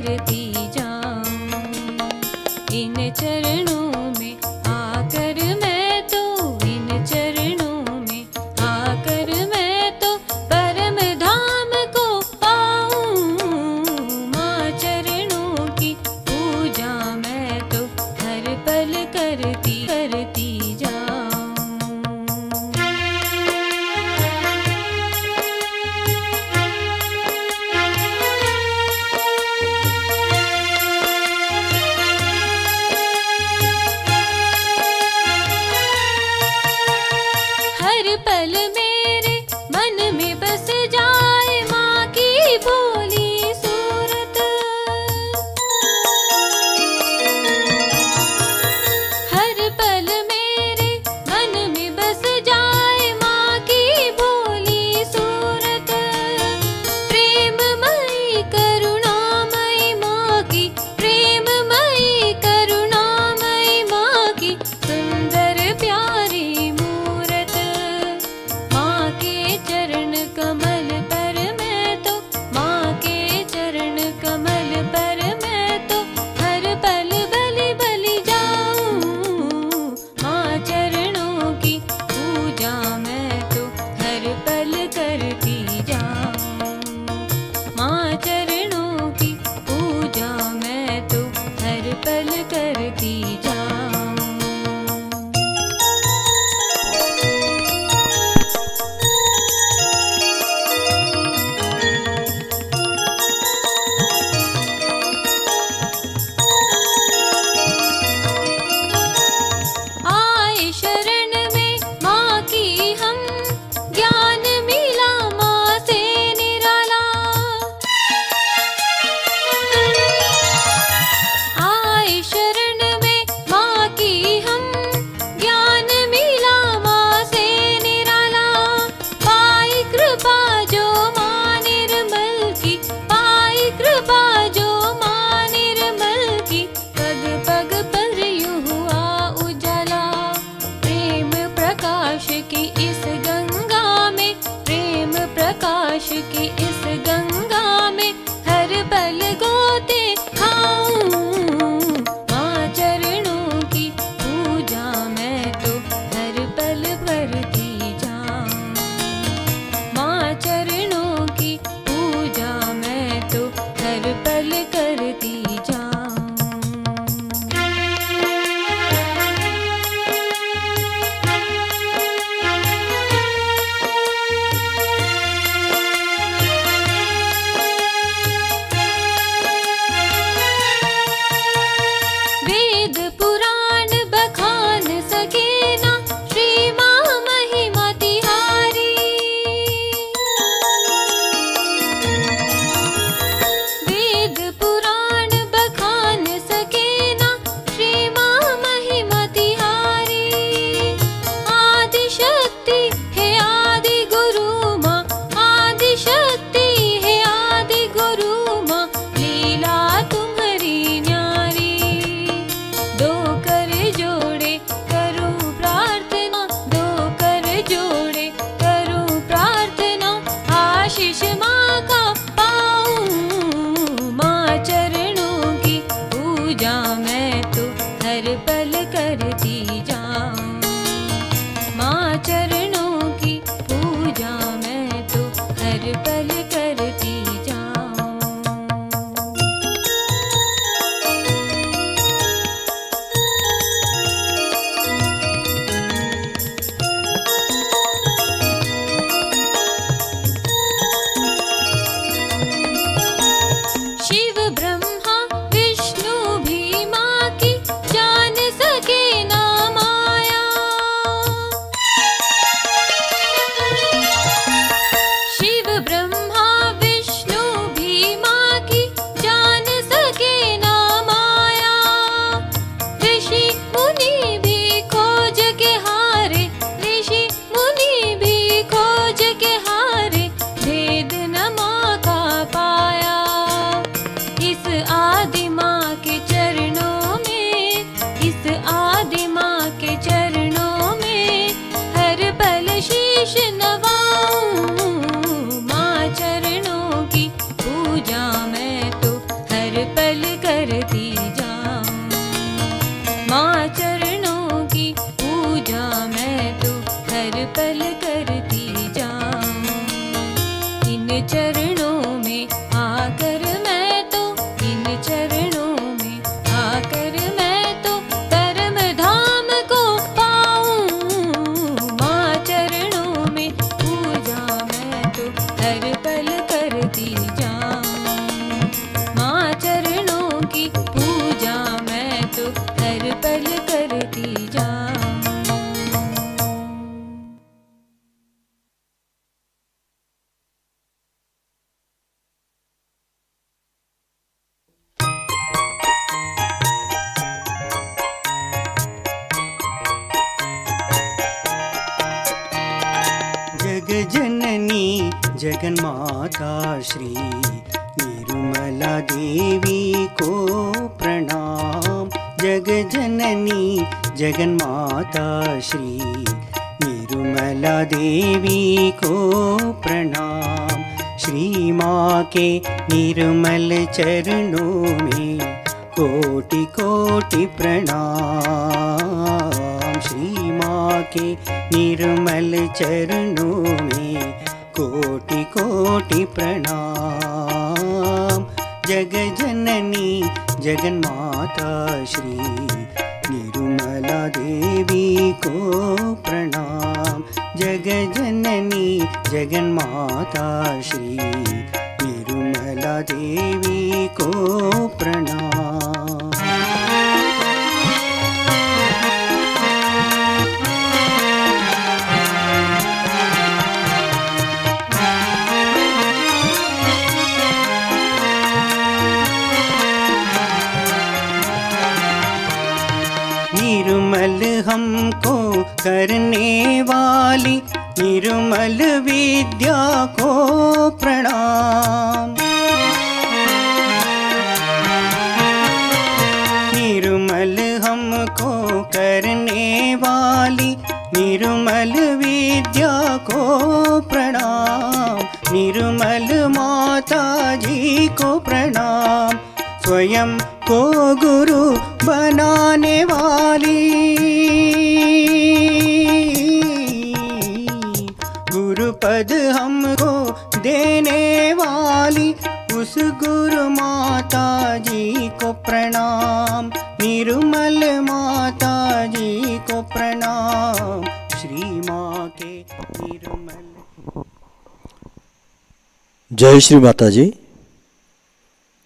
करती जाऊं। इन चरणों में आकर मैं तो, इन चरणों में आकर मैं तो परम धाम को पाऊं। माँ चरणों की पूजा मैं तो हर पल करती जाऊं। जगन्माता श्री निर्मला देवी को प्रणाम। जग जननी जगन्माता श्री निर्मला देवी को प्रणाम। श्री माँ के निर्मल चरणों में कोटि कोटि प्रणाम। श्री माँ के निर्मल चरणों में कोटि कोटि प्रणाम। जग जननी जगन्माता श्री निर्मला देवी को प्रणाम। जग जननी जगन्माता श्री निर्मला देवी को प्रणाम। निर्मल हमको करने वाली निर्मल विद्या को प्रणाम। निर्मल हमको करने वाली निर्मल विद्या को प्रणाम। निर्मल माता जी को प्रणाम। स्वयं को गुरु बनाने वाली गुरु पद हमको देने वाली उस गुरु माता जी को प्रणाम। निर्मल माता जी को प्रणाम। श्री माँ के निर्मल। जय श्री माता जी।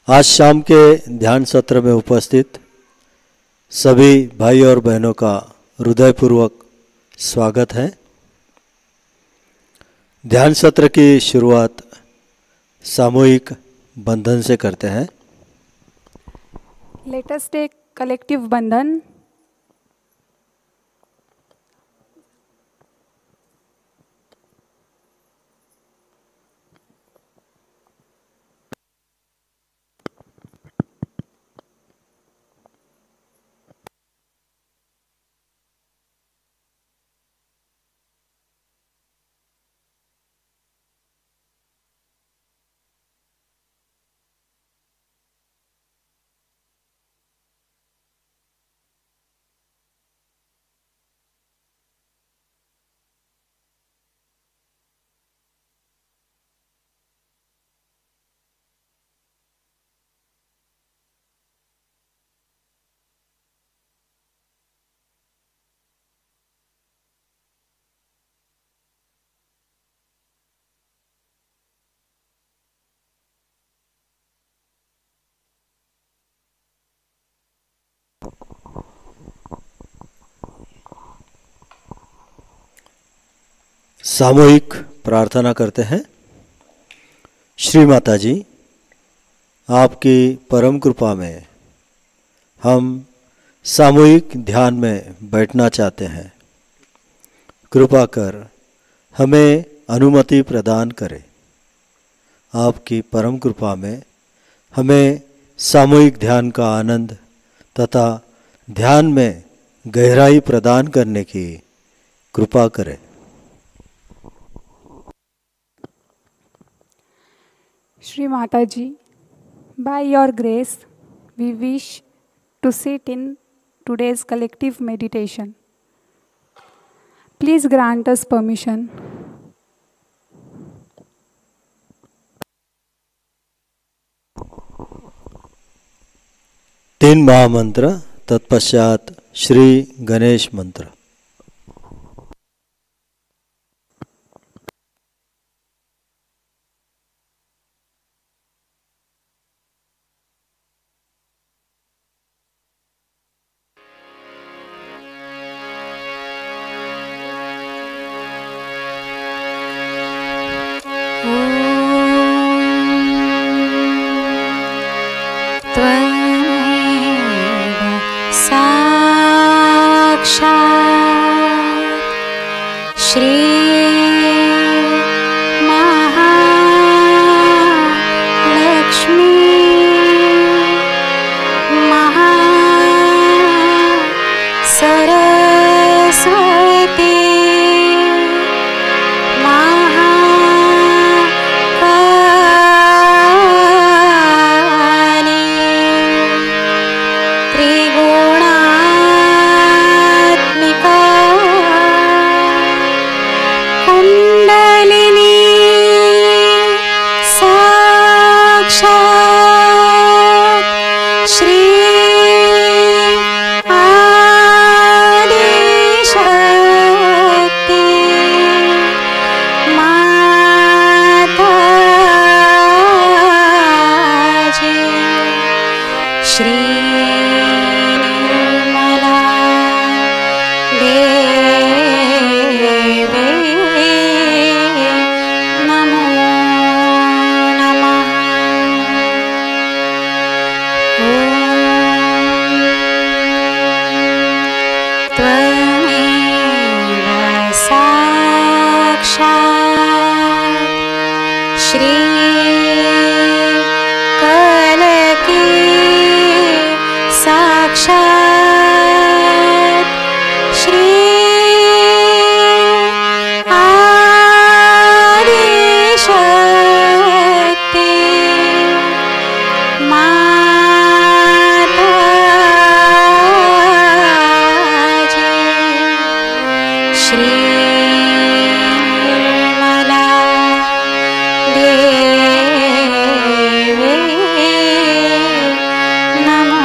आज शाम के ध्यान सत्र में उपस्थित सभी भाई और बहनों का हृदयपूर्वक स्वागत है। ध्यान सत्र की शुरुआत सामूहिक बंधन से करते हैं। Let us take collective बंधन। सामूहिक प्रार्थना करते हैं। श्री माता जी, आपकी परम कृपा में हम सामूहिक ध्यान में बैठना चाहते हैं। कृपा कर हमें अनुमति प्रदान करें। आपकी परम कृपा में हमें सामूहिक ध्यान का आनंद तथा ध्यान में गहराई प्रदान करने की कृपा करें। Shri Mataji, by your grace, we wish to sit in today's collective meditation. Please grant us permission. तीन महामंत्र तत्पश्चात श्री गणेश मंत्र। त्वमेव साक्षात् श्री निर्मला देवे नमो नमः। त्वमेव साक्षात् श्री कलकी साक्षात् श्री आदिशक्ति माताजी। श्री निर्मला देवे नमो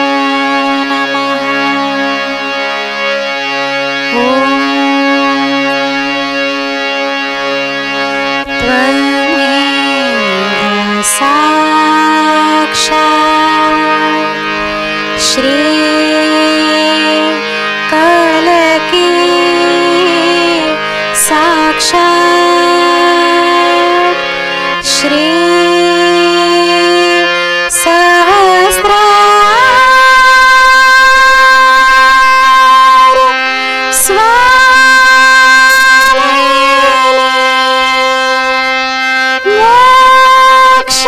नमः। त्वमेव साक्षात् श्री कलकी साक्षात् श्री सहस्रार स्वामिनी मोक्ष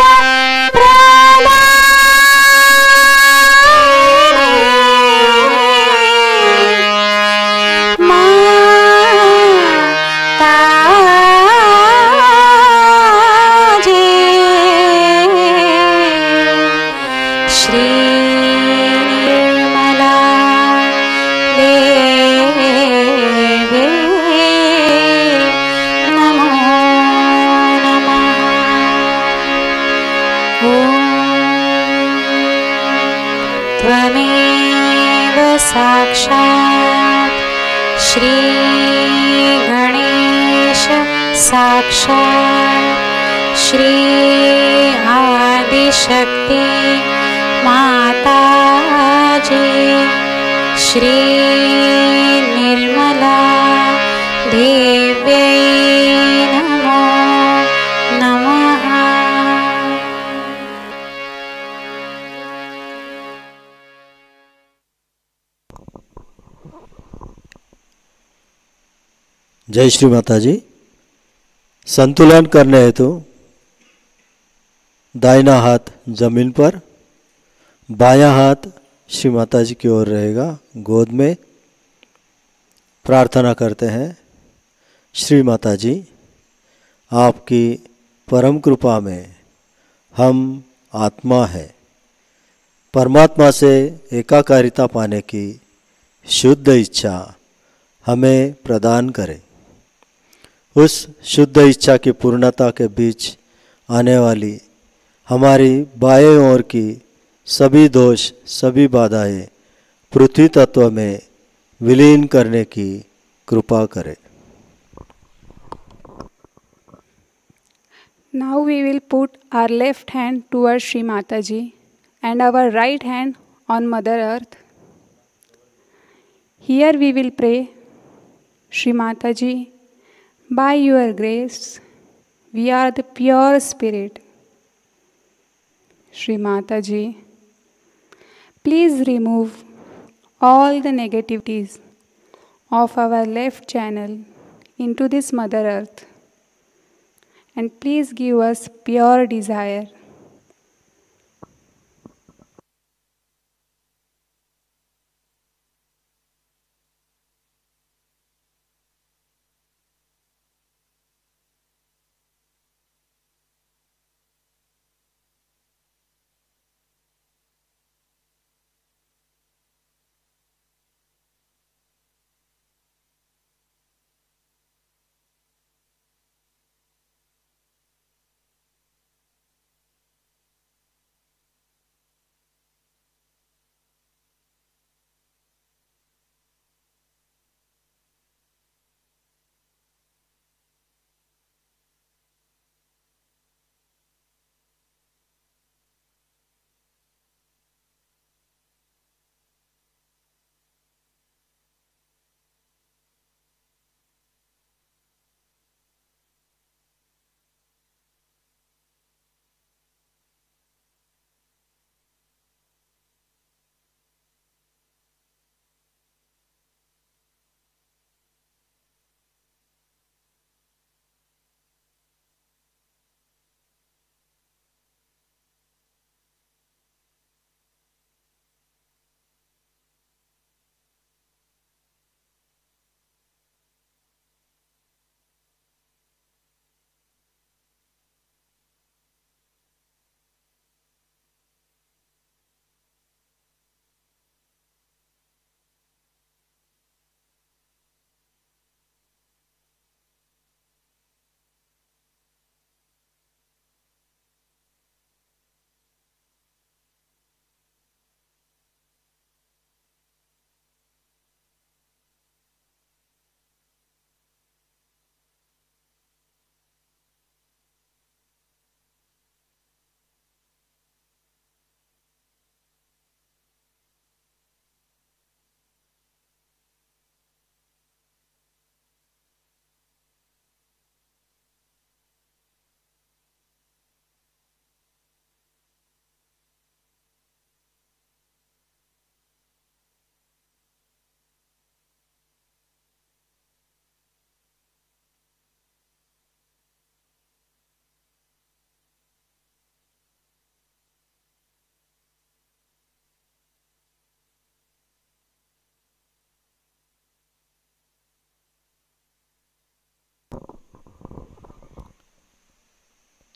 प्रदायिनी माताजी। श्री निर्मला देवे नमो नमः। त्वमेव साक्षात् श्री गणेश साक्षात् श्री आदिशक्ति माताजी। श्री निर्मला देव्यै नमो नमः। जय श्री माता जी। संतुलन करने हेतु दाहिना हाथ जमीन पर, बायां हाथ श्री माता जी की ओर रहेगा गोद में। प्रार्थना करते हैं, श्री माता जी आपकी परम कृपा में हम आत्मा है, परमात्मा से एकाकारिता पाने की शुद्ध इच्छा हमें प्रदान करें। उस शुद्ध इच्छा की पूर्णता के बीच आने वाली हमारी बाएं ओर की सभी दोष, सभी बाधाएं पृथ्वी तत्व में विलीन करने की कृपा करें। Now we will put our left hand towards Shri Mataji and our right hand on Mother Earth. Here we will pray, Shri Mataji, by your grace, we are the pure spirit. Shri Mataji, please remove all the negativities of our left channel into this Mother Earth and please give us pure desire.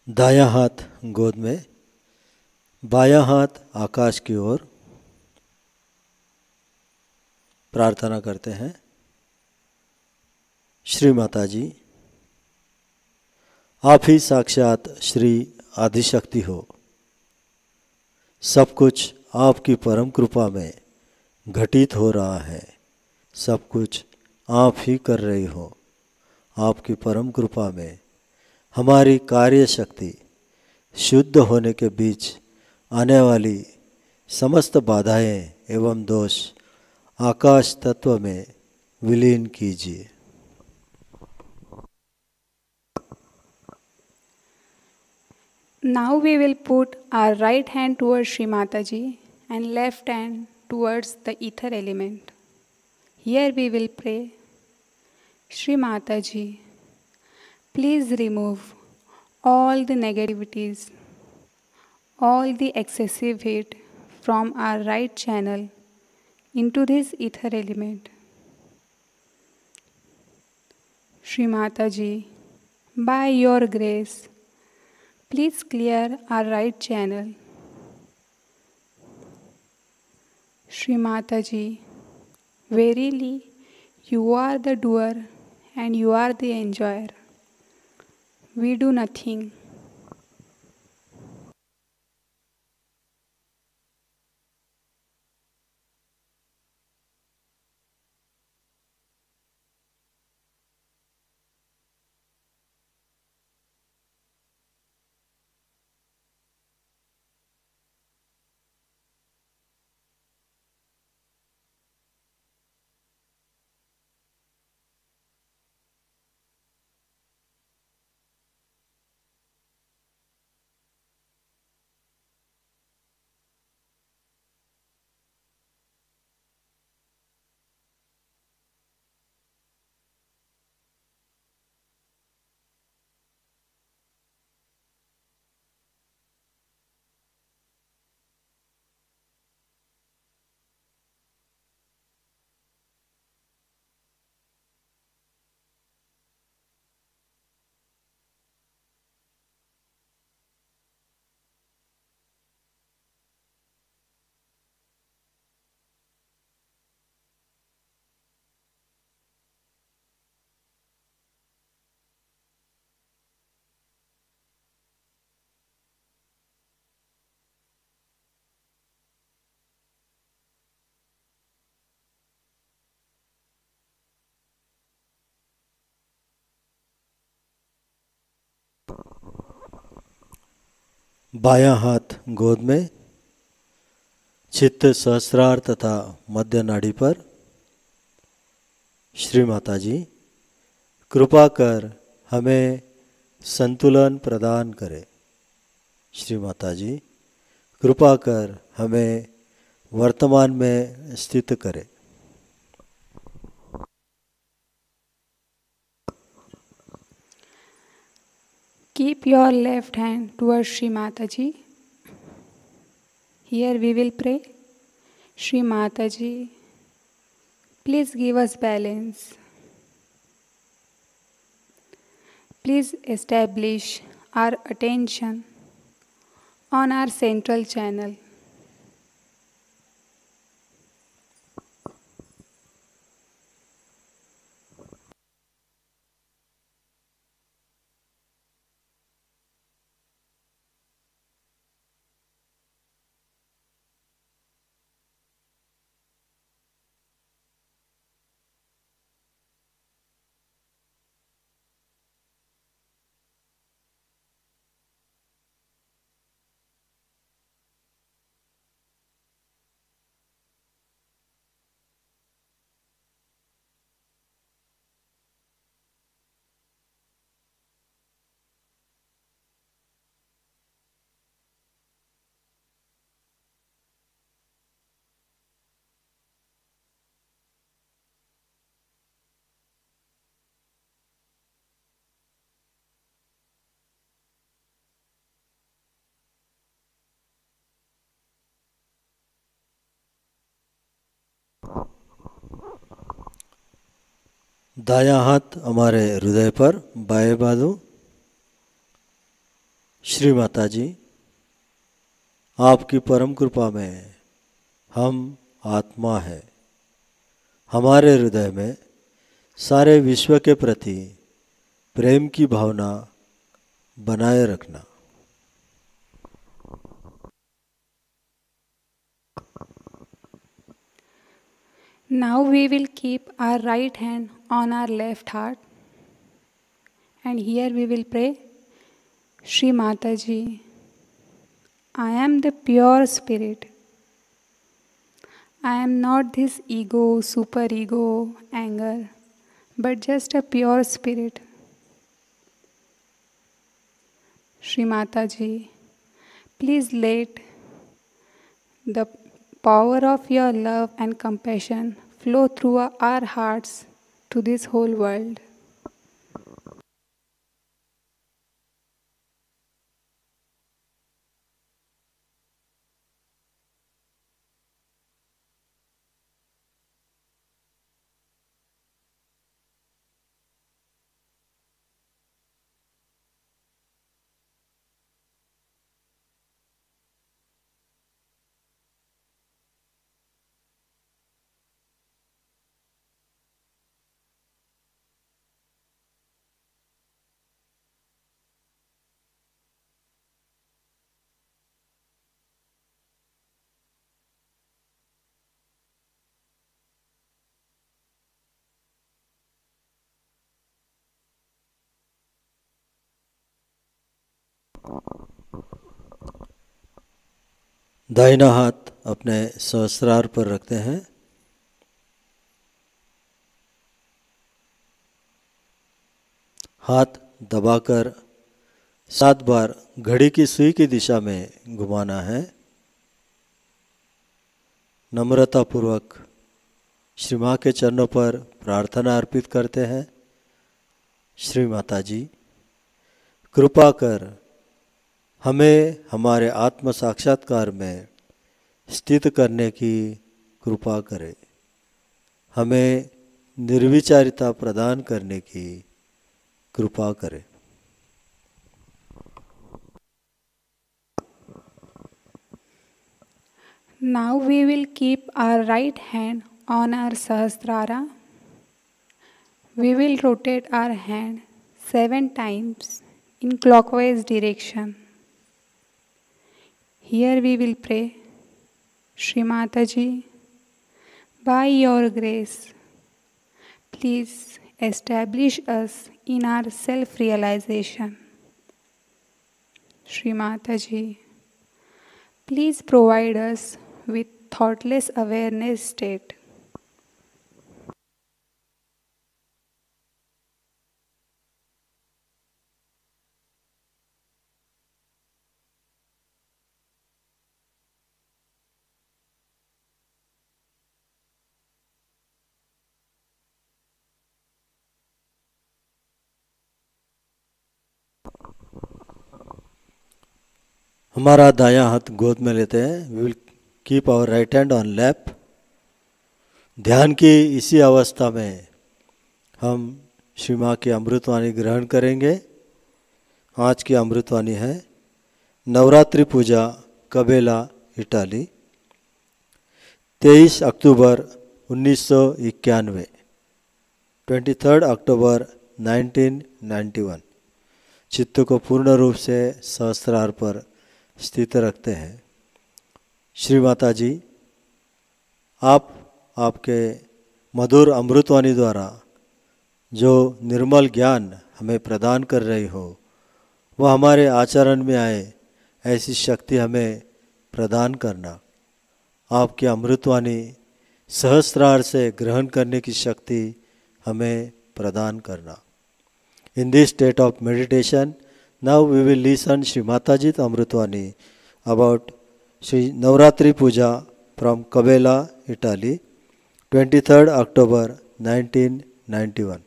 दायां हाथ गोद में, बायां हाथ आकाश की ओर। प्रार्थना करते हैं। श्री माता जी, आप ही साक्षात श्री आदिशक्ति हो। सब कुछ आपकी परम कृपा में घटित हो रहा है। सब कुछ आप ही कर रही हो। आपकी परम कृपा में हमारी कार्य शक्ति शुद्ध होने के बीच आने वाली समस्त बाधाएं एवं दोष आकाश तत्व में विलीन कीजिए। Now we will put our right hand towards Sri Mataji and left hand towards the ether element. Here we will pray, Sri Mataji, please remove all the negativities, all the excessive heat from our right channel into this ether element. Sri Mataji, by your grace, please clear our right channel. Sri Mataji, verily you are the doer and you are the enjoyer. We do nothing. बायां हाथ गोद में, चित्त सहस्रार तथा मध्य नाड़ी पर। श्री माता जी, कृपा कर हमें संतुलन प्रदान करें। श्री माता जी, कृपा कर हमें वर्तमान में स्थित करें। Keep your left hand towards Sri Mataji. Here we will pray, Sri Mataji, please give us balance. Please establish our attention on our central channel. दायां हाथ हमारे हृदय पर, बाएं बाजू। श्री माता जी, आपकी परम कृपा में हम आत्मा है। हमारे हृदय में सारे विश्व के प्रति प्रेम की भावना बनाए रखना। Now we will keep our right hand on our left heart, and here we will pray, Shri Mataji, I am the pure spirit. I am not this ego, superego, anger, but just a pure spirit. Shri Mataji, please let the power of your love and compassion flow through our hearts to this whole world. दाहिना हाथ अपने सहस्रार पर रखते हैं। हाथ दबाकर 7 बार घड़ी की सुई की दिशा में घुमाना है। नम्रता पूर्वक श्री माँ के चरणों पर प्रार्थना अर्पित करते हैं। श्री माता जी, कृपा कर हमें हमारे आत्म साक्षात्कार में स्थित करने की कृपा करें। हमें निर्विचारिता प्रदान करने की कृपा करें। Now we will keep our right hand on our Sahasrara. We will rotate our hand 7 times in clockwise direction. Here we will pray, Shri Mataji, by your grace, please establish us in our self-realization. Shri Mataji, please provide us with thoughtless awareness state. हमारा दायां हाथ गोद में लेते हैं। We will keep our right hand on lap. ध्यान की इसी अवस्था में हम श्री माँ की अमृतवाणी ग्रहण करेंगे। आज की अमृतवाणी है नवरात्रि पूजा कबेला इटाली 23 अक्टूबर 1991 23 अक्टूबर 1991। चित्त को पूर्ण रूप से सहस्रार पर स्थित रखते हैं। श्री माता जी, आप आपके मधुर अमृतवाणी द्वारा जो निर्मल ज्ञान हमें प्रदान कर रही हो, वह हमारे आचरण में आए ऐसी शक्ति हमें प्रदान करना। आपकी अमृतवाणी सहस्रार से ग्रहण करने की शक्ति हमें प्रदान करना। In this state of meditation, now we will listen Shri Mataji's Amritvani about Shri Navratri Puja from Kabela, Italy, 23rd October 1991.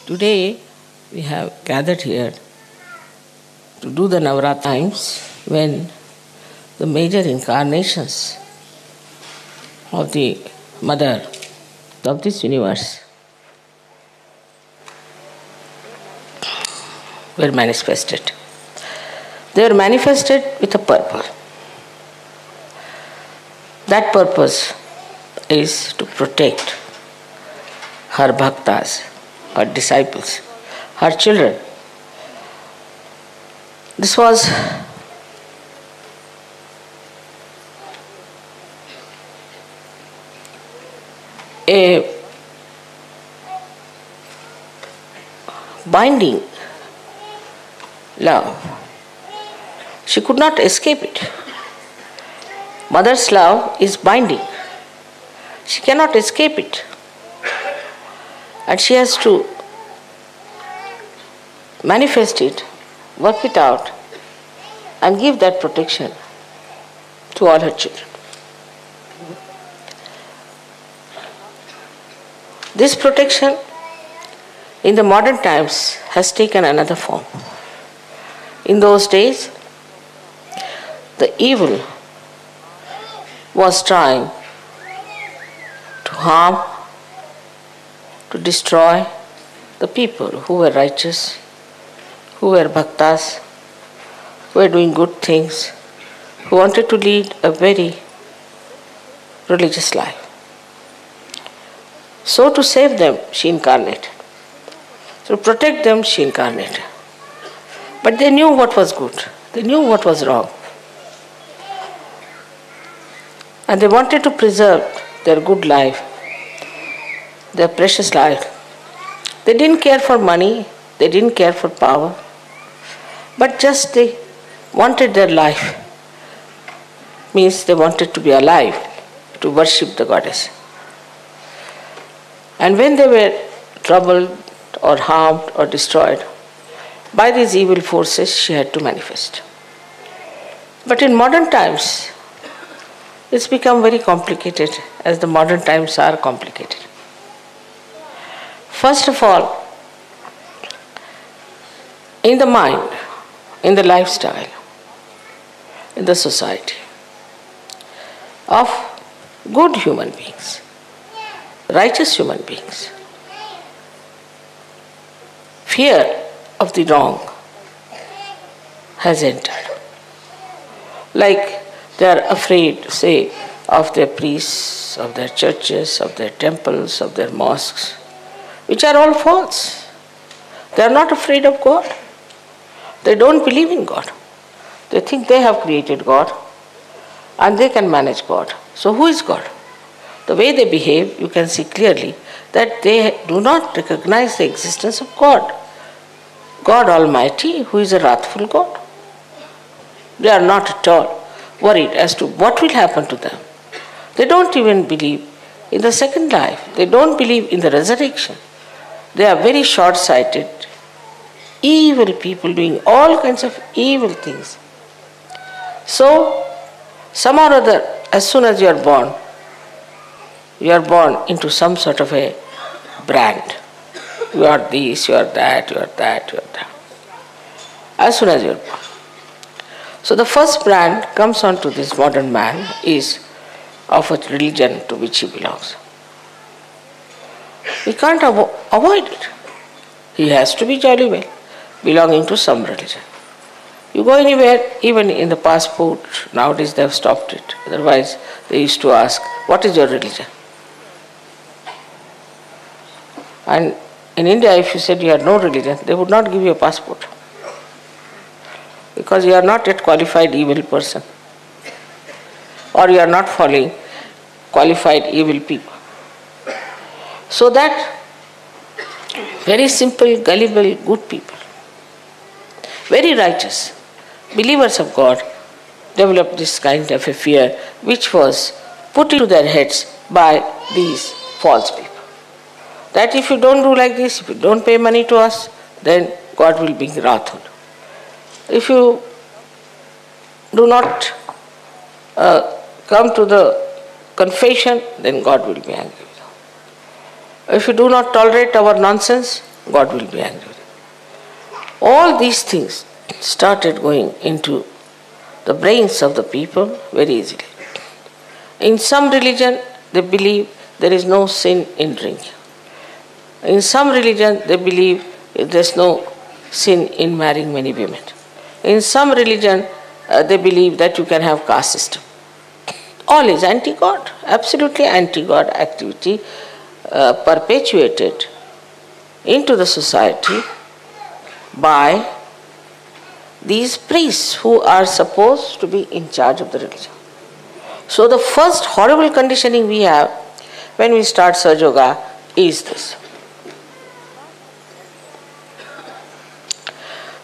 Today we have gathered here to do the Navratri times when the major incarnations of the Mother of this universe were manifested. They were manifested with a purpose. That purpose is to protect her bhaktas, her disciples, her children. This was a binding love. She could not escape it. Mother's love is binding. She cannot escape it. And she has to manifest it, work it out, and give that protection to all her children. This protection in the modern times has taken another form. In those days, the evil was trying to harm, to destroy the people who were righteous, who were bhaktas, who were doing good things, who wanted to lead a very religious life. So to save them, she incarnated. To protect them, she incarnated. But they knew what was good. They knew what was wrong. And they wanted to preserve their good life, their precious life. They didn't care for money, they didn't care for power, but just they wanted their life. Means they wanted to be alive, to worship the goddess. And when they were troubled or harmed or destroyed by these evil forces, she had to manifest. But in modern times, it's become very complicated, as the modern times are complicated. First of all, in the mind, in the lifestyle, in the society of good human beings, righteous human beings, fear of the wrong has entered. Like they are afraid, say, of their priests, of their churches, of their temples, of their mosques, which are all false. They are not afraid of God. They don't believe in God. They think they have created God and they can manage God. So who is God? The way they behave, you can see clearly that they do not recognize the existence of God. God Almighty, who is a wrathful God. They are not at all worried as to what will happen to them. They don't even believe in the second life. They don't believe in the resurrection. They are very short-sighted, evil people doing all kinds of evil things. So, somehow or other, as soon as you are born into some sort of a brand. You are this, you are that, you are that, you are that. As soon as you are born. So the first brand comes onto this modern man is of a religion to which he belongs. He can't avoid it. He has to be jolly well belonging to some religion. You go anywhere, even in the passport, nowadays they have stopped it. Otherwise, they used to ask, what is your religion? And in India, if you said you had no religion, they would not give you a passport. Because you are not yet qualified evil person. Or you are not following qualified evil people. So that very simple, gullible, good people, very righteous, believers of God, developed this kind of a fear which was put into their heads by these false people. That if you don't do like this, if you don't pay money to us, then God will be wrathful. If you do not come to the confession, then God will be angry with you. If you do not tolerate our nonsense, God will be angry with you. All these things started going into the brains of the people very easily. In some religion, they believe there is no sin in drinking. In some religion, they believe there is no sin in marrying many women. In some religion, they believe that you can have caste system. All is anti-God, absolutely anti-God activity perpetuated into the society by these priests who are supposed to be in charge of the religion. So the first horrible conditioning we have when we start Sahaja Yoga is this.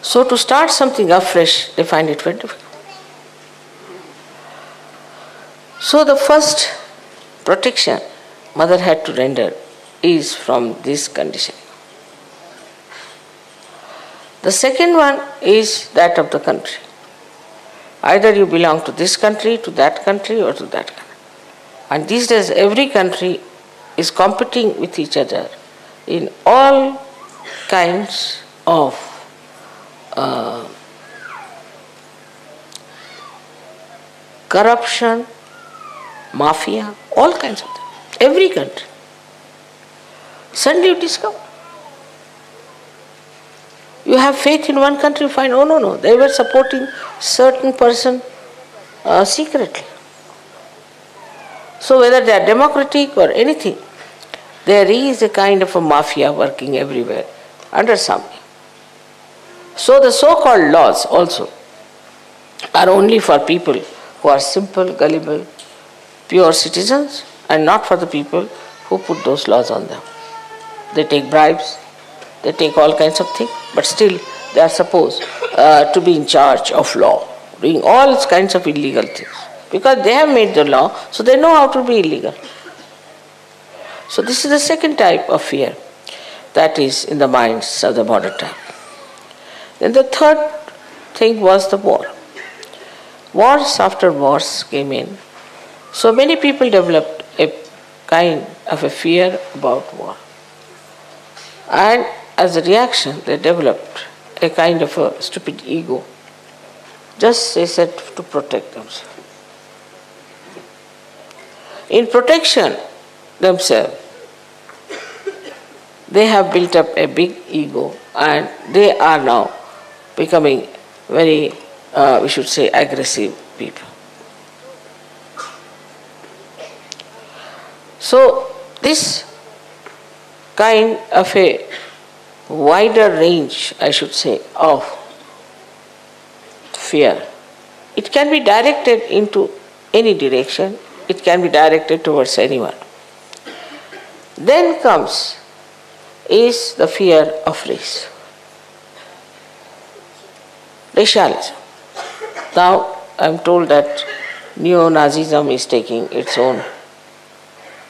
So to start something afresh, they find it very difficult. So the first protection mother had to render is from this conditioning. The second one is that of the country. Either you belong to this country, to that country, or to that country. And these days every country is competing with each other in all kinds of corruption, mafia, all kinds of things. Every country. Suddenly you discover. You have faith in one country, you find, oh no, they were supporting certain person secretly. So whether they are democratic or anything, there is a kind of a mafia working everywhere under some. So the so-called laws also are only for people who are simple, gullible, pure citizens, and not for the people who put those laws on them. They take bribes, they take all kinds of things, but still they are supposed to be in charge of law, doing all kinds of illegal things. Because they have made the law, so they know how to be illegal. So this is the second type of fear that is in the minds of the modern time. Then the third thing was the war. Wars after wars came in. So many people developed a kind of a fear about war. And as a reaction, they developed a kind of a stupid ego. Just, they said, to protect themselves. In protection themselves, they have built up a big ego and they are now becoming very, we should say, aggressive people. So this kind of a wider range, I should say, of fear, it can be directed into any direction, it can be directed towards anyone. Then comes is the fear of race. Racialism. Now I am told that neo-Nazism is taking its own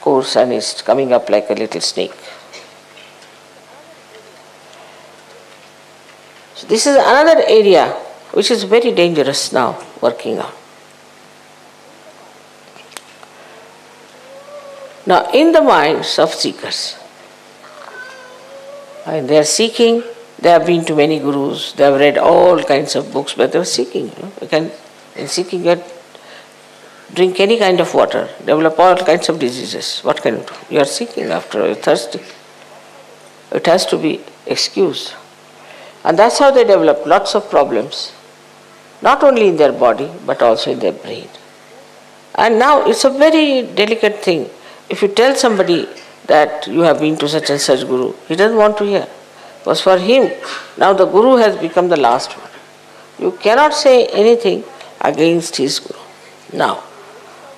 course and is coming up like a little snake. So this is another area which is very dangerous now working on. Now in the minds of seekers, and they are seeking, they have been to many gurus, they have read all kinds of books, but they are seeking. You can, in seeking, drink any kind of water, develop all kinds of diseases. What can you do? You are seeking after, you are thirsty. It has to be excused. And that's how they develop lots of problems, not only in their body, but also in their brain. And now it's a very delicate thing. If you tell somebody that you have been to such and such guru, he doesn't want to hear. Because for him, now the guru has become the last one. You cannot say anything against his guru. Now,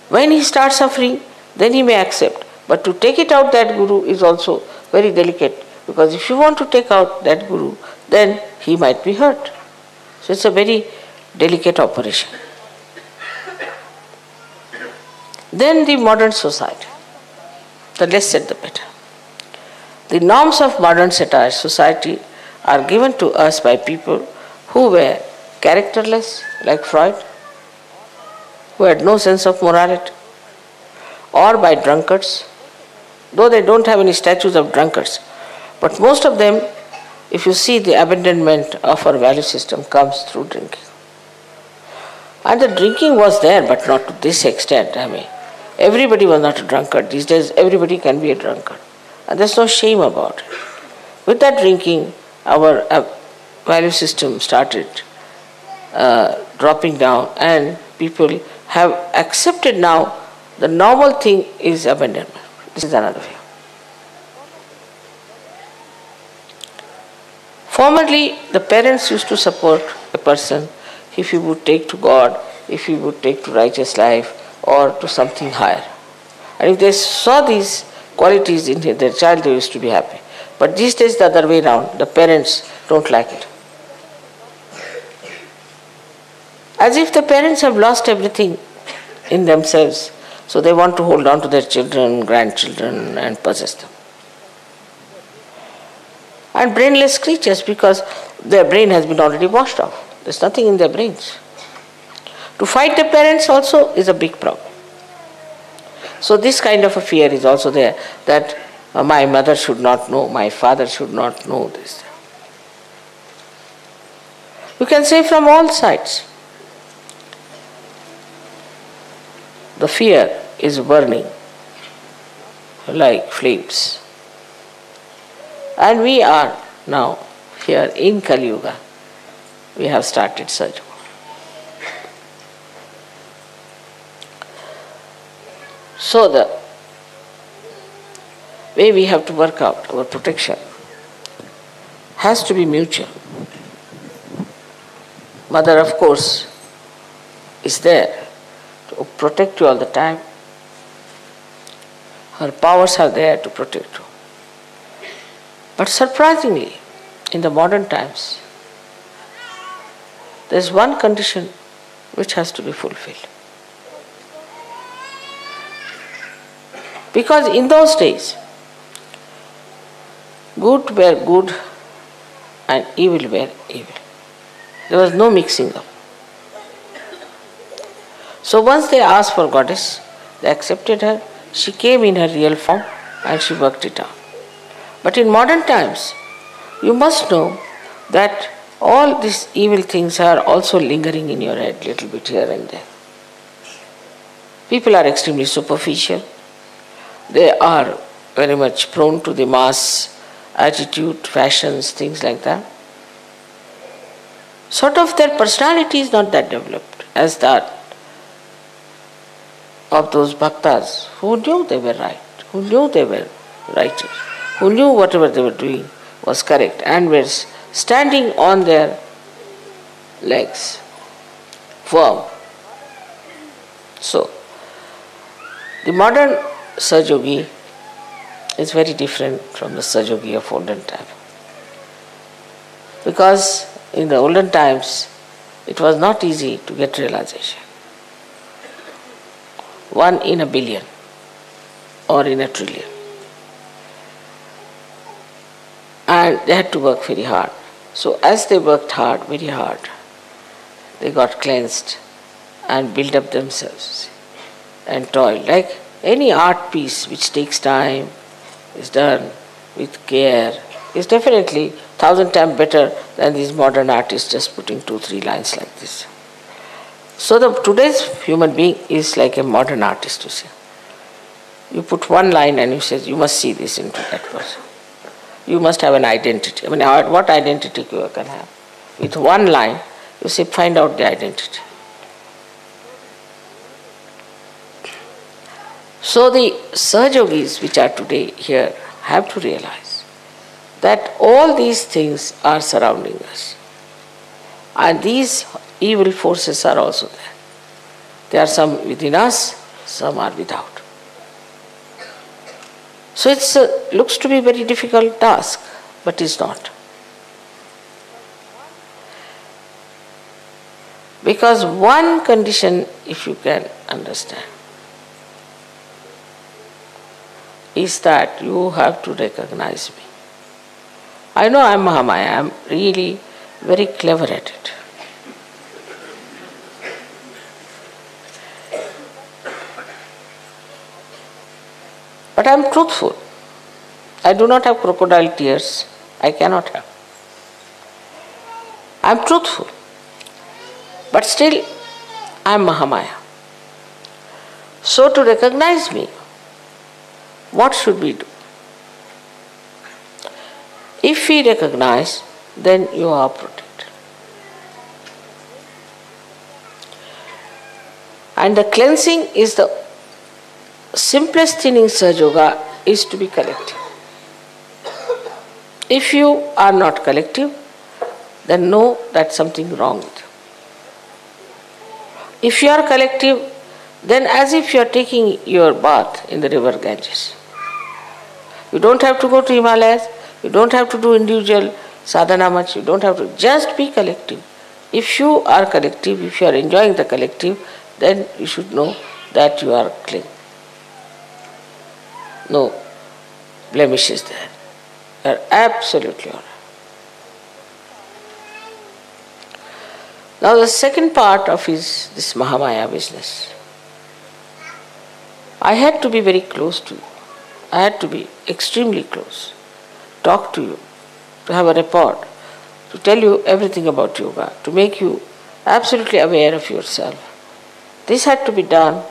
when he starts suffering, then he may accept. But to take it out that guru is also very delicate. Because if you want to take out that guru, then he might be hurt. So it's a very delicate operation. Then the modern society. The less said the better. The norms of modern society are given to us by people who were characterless, like Freud, who had no sense of morality, or by drunkards, though they don't have any statues of drunkards, but most of them if you see the abandonment of our value system comes through drinking. And the drinking was there, but not to this extent. I mean, everybody was not a drunkard. These days, everybody can be a drunkard. And there's no shame about it. With that drinking, our value system started dropping down, and people have accepted now the normal thing is abandonment. This is another view. Formerly, the parents used to support a person if he would take to God, if he would take to righteous life, or to something higher. And if they saw these qualities in their child, they used to be happy. But these days, the other way around, the parents don't like it. As if the parents have lost everything in themselves, so they want to hold on to their children, grandchildren, and possess them. And brainless creatures, because their brain has been already washed off. There's nothing in their brains. To fight the parents also is a big problem. So this kind of a fear is also there, that my mother should not know, my father should not know this. You can say from all sides. The fear is burning like flames. And we are now here in Kali Yuga. We have started Sahaja Yoga. So the way we have to work out our protection has to be mutual. Mother, of course, is there to protect you all the time. Her powers are there to protect you. But surprisingly, in the modern times, there is one condition which has to be fulfilled. Because in those days, good were good and evil were evil. There was no mixing up. So once they asked for goddess, they accepted her, she came in her real form and she worked it out. But in modern times, you must know that all these evil things are also lingering in your head, little bit here and there. People are extremely superficial. They are very much prone to the mass attitude, fashions, things like that. Sort of their personality is not that developed as that of those bhaktas who knew they were right, who knew they were righteous, who knew whatever they were doing was correct and were standing on their legs, firm. So, the modern Sahaja Yogi is very different from the Sahaja Yogi of olden time. Because in the olden times, it was not easy to get realization. 1 in a billion or in a trillion. And they had to work very hard. So as they worked hard, very hard, they got cleansed and built up themselves and toiled. Like any art piece which takes time, is done with care, is definitely 1,000 times better than these modern artists just putting 2-3 lines like this. So today's human being is like a modern artist, you see. You put one line and you say, you must see this into that person. You must have an identity. I mean, what identity you can have? With one line, you say, find out the identity. So the Sahaja Yogis which are today here have to realize that all these things are surrounding us. And these evil forces are also there. There are some within us, some are without. So it looks to be a very difficult task, but it's not. Because one condition, if you can understand, is that you have to recognize me. I know I am Mahamaya, I am really very clever at it. But I am truthful. I do not have crocodile tears. I cannot have. I'm truthful. But still, I'm Mahamaya. So to recognize me, what should we do? If we recognize, then you are protected. And the cleansing is the simplest thing in Sahaja Yoga, is to be collective. If you are not collective, then know that something wrong with you. If you are collective, then as if you are taking your bath in the river Ganges. You don't have to go to Himalayas, you don't have to do individual sadhana much, you don't have to, just be collective. If you are collective, if you are enjoying the collective, then you should know that you are clean. No blemishes there. You are absolutely all right. Now the second part of this Mahamaya business. I had to be very close to you. I had to be extremely close. Talk to you, to have a rapport, to tell you everything about yoga, to make you absolutely aware of yourself. This had to be done,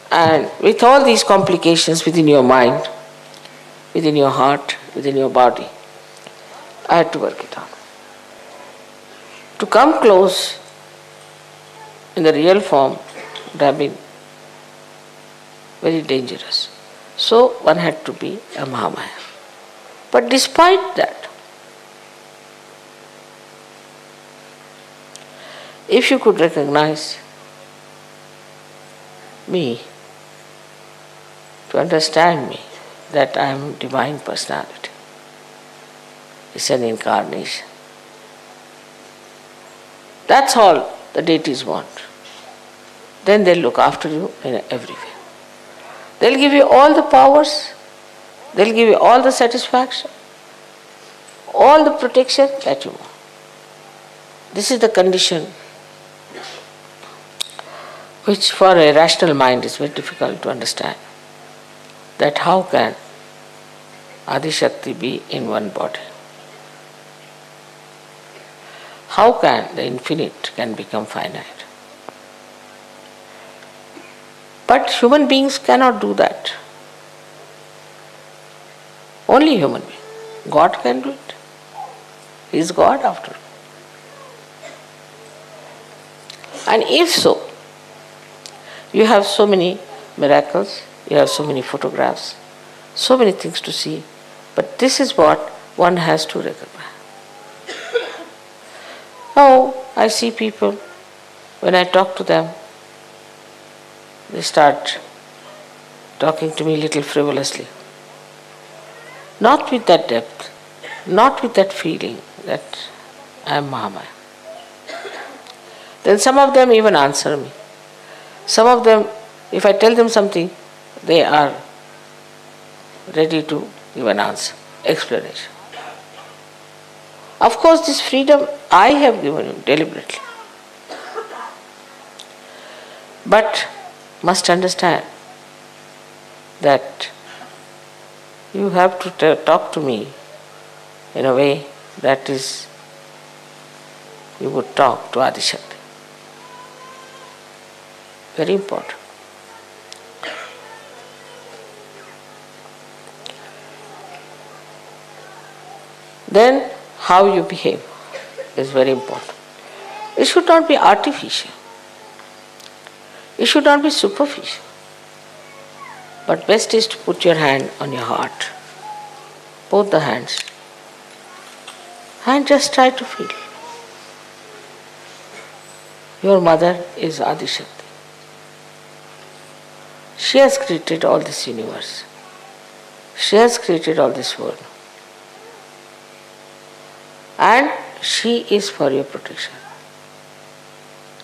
and with all these complications within your mind, within your heart, within your body, I had to work it out. To come close in the real form would have been very dangerous. So one had to be a Mahamaya. But despite that, if you could recognize me, to understand me, that I am Divine Personality, it's an incarnation. That's all the deities want. Then they'll look after you in every way. They'll give you all the powers, they'll give you all the satisfaction, all the protection that you want. This is the condition which for a rational mind is very difficult to understand. That how can Adi Shakti be in one body? How can the infinite can become finite? But human beings cannot do that. Only human being. God can do it. He is God after all. And if so, you have so many miracles, you have so many photographs, so many things to see, but this is what one has to recognize. Oh, I see people, when I talk to them, they start talking to me a little frivolously. Not with that depth, not with that feeling that I am Mahamaya. Then some of them even answer me. Some of them, if I tell them something, they are ready to give an answer, explanation. Of course, this freedom I have given you deliberately. But must understand that you have to talk to me in a way that is, you would talk to Adi Shakti. Very important. Then how you behave is very important. It should not be artificial. It should not be superficial. But best is to put your hand on your heart, both the hands, and just try to feel. Your mother is Adi Shakti. She has created all this universe. She has created all this world. And she is for your protection.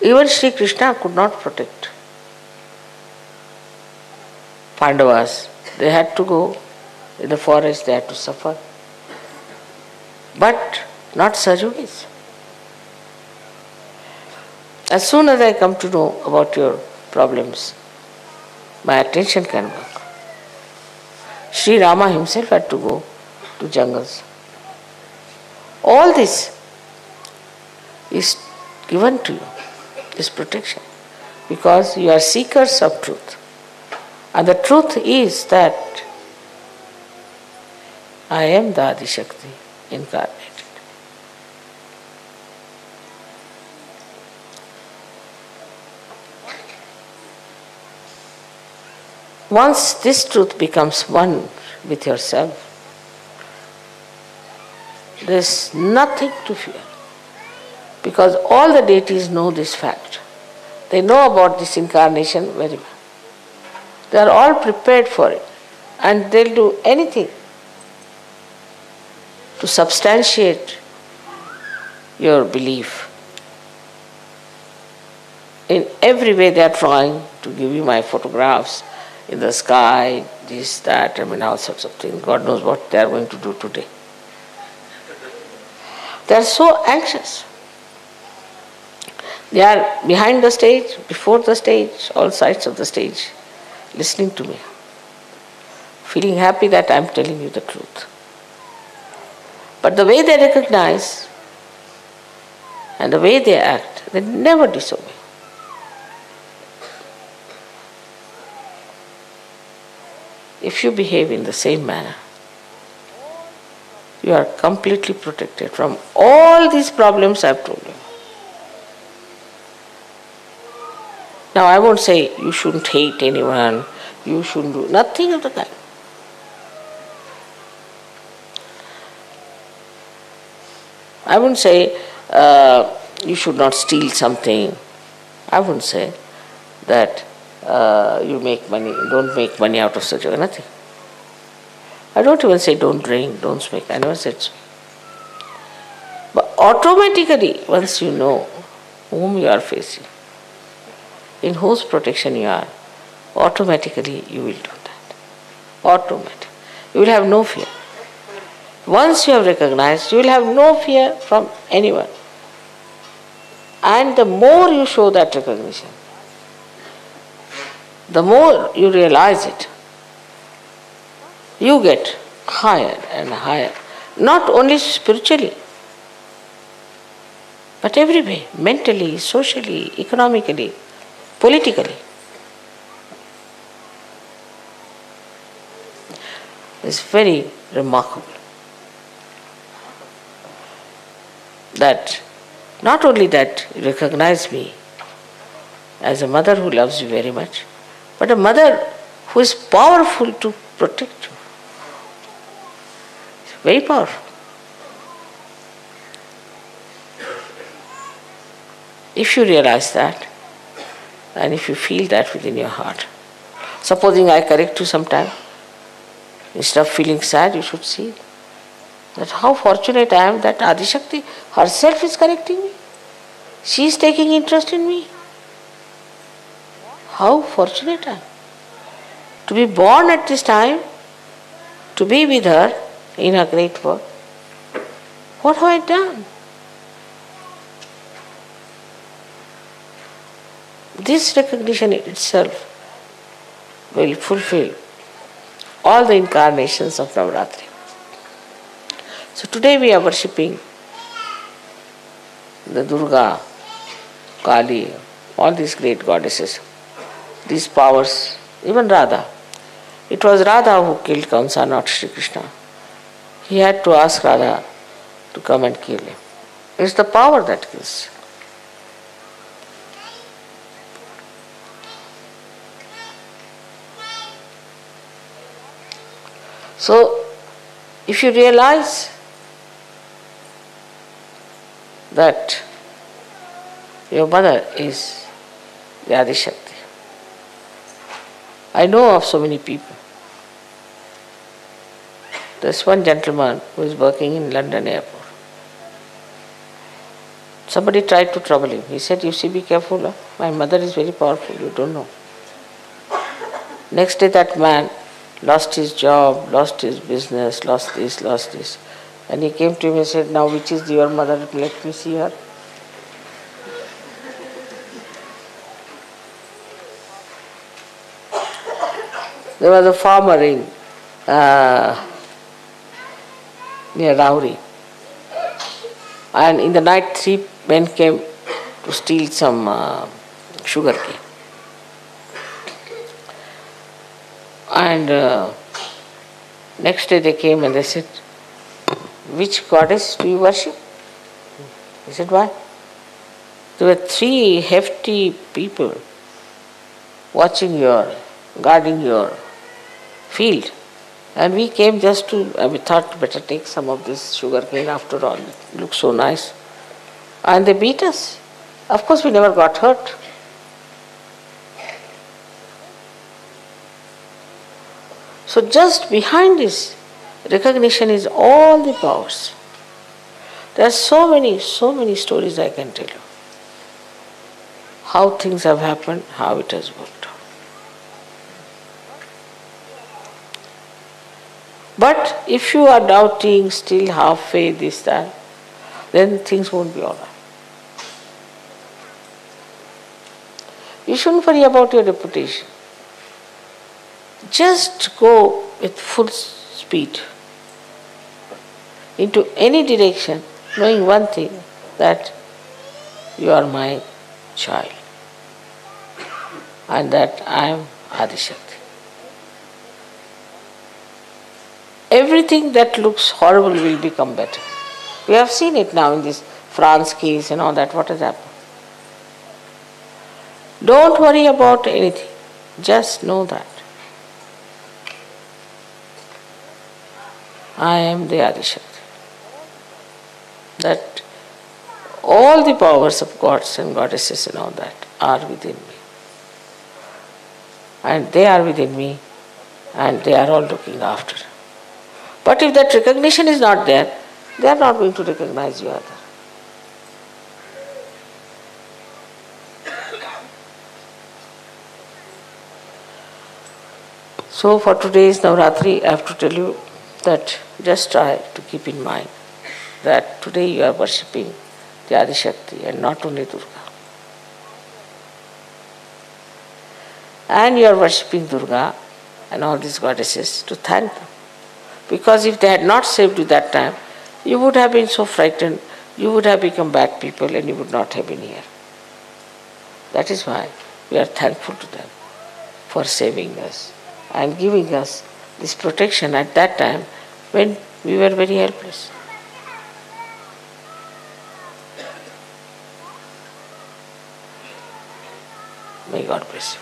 Even Sri Krishna could not protect Pandavas. They had to go in the forest, they had to suffer. But not Sahaja-yogis. As soon as I come to know about your problems, my attention can work. Sri Rama himself had to go to jungles. All this is given to you, this protection, because you are seekers of truth. And the truth is that I am the Adi Shakti incarnated. Once this truth becomes one with yourself, there is nothing to fear, because all the deities know this fact. They know about this incarnation very well. They are all prepared for it, and they'll do anything to substantiate your belief. In every way they are trying to give you my photographs in the sky, this, that, all sorts of things. God knows what they are going to do today. They are so anxious. They are behind the stage, before the stage, all sides of the stage, listening to me, feeling happy that I am telling you the truth. But the way they recognize and the way they act, they never disobey. If you behave in the same manner, you are completely protected from all these problems I have told you. Now I won't say you shouldn't hate anyone, you shouldn't do nothing of the kind. I wouldn't say you should not steal something. I wouldn't say that you make money, don't make money out of such a nothing. I don't even say don't drink, don't smoke. I never said so. But automatically, once you know whom you are facing, in whose protection you are, automatically you will do that. Automatically. You will have no fear. Once you have recognized, you will have no fear from anyone. And the more you show that recognition, the more you realize it, you get higher and higher. Not only spiritually, but every way, mentally, socially, economically, politically. It's very remarkable that not only that you recognize me as a mother who loves you very much, but a mother who is powerful to protect you. It's very powerful. If you realize that, and if you feel that within your heart, supposing I correct you sometime, instead of feeling sad, you should see that how fortunate I am that Adi Shakti herself is correcting me. She is taking interest in me. How fortunate I am to be born at this time, to be with her in her great work. What have I done? This recognition itself will fulfill all the incarnations of Navaratri. So today we are worshipping the Durga, Kali, all these great goddesses, these powers, even Radha. It was Radha who killed Kamsa, not Sri Krishna. He had to ask Radha to come and kill him. It's the power that kills. So, if you realize that your mother is the Adi Shakti. I know of so many people. There's one gentleman who is working in London airport. Somebody tried to trouble him. He said, you see, be careful. Huh? My mother is very powerful, you don't know. Next day that man lost his job, lost his business, lost this. And he came to me and said, now which is your mother? Let me see her. There was a farmer in near Rauri. And in the night, 3 men came to steal some sugar cane. And next day they came and they said, "Which goddess do you worship?" He said, "Why?" There were 3 hefty people watching guarding your field. And we came just to, we thought better take some of this sugar cane after all. It looks so nice. And they beat us. Of course we never got hurt. So just behind this recognition is all the powers. There are so many stories I can tell you. How things have happened, how it has worked out. But if you are doubting, still half faith, this, that, then things won't be all right. You shouldn't worry about your reputation. Just go with full speed into any direction, knowing one thing, that you are my child and that I am Adishakti. Everything that looks horrible will become better. We have seen it now in this France case and all that, what has happened. Don't worry about anything, just know that I am the Adishakti. That all the powers of gods and goddesses and all that are within me. And they are within me and they are all looking after. But if that recognition is not there, they are not going to recognize you either. So for today's Navratri, I have to tell you that just try to keep in mind that today you are worshipping the Adishakti and not only Durga. And you are worshipping Durga and all these goddesses to thank them. Because if they had not saved you that time, you would have been so frightened, you would have become bad people and you would not have been here. That is why we are thankful to them for saving us and giving us this protection at that time when we were very helpless. May God bless you.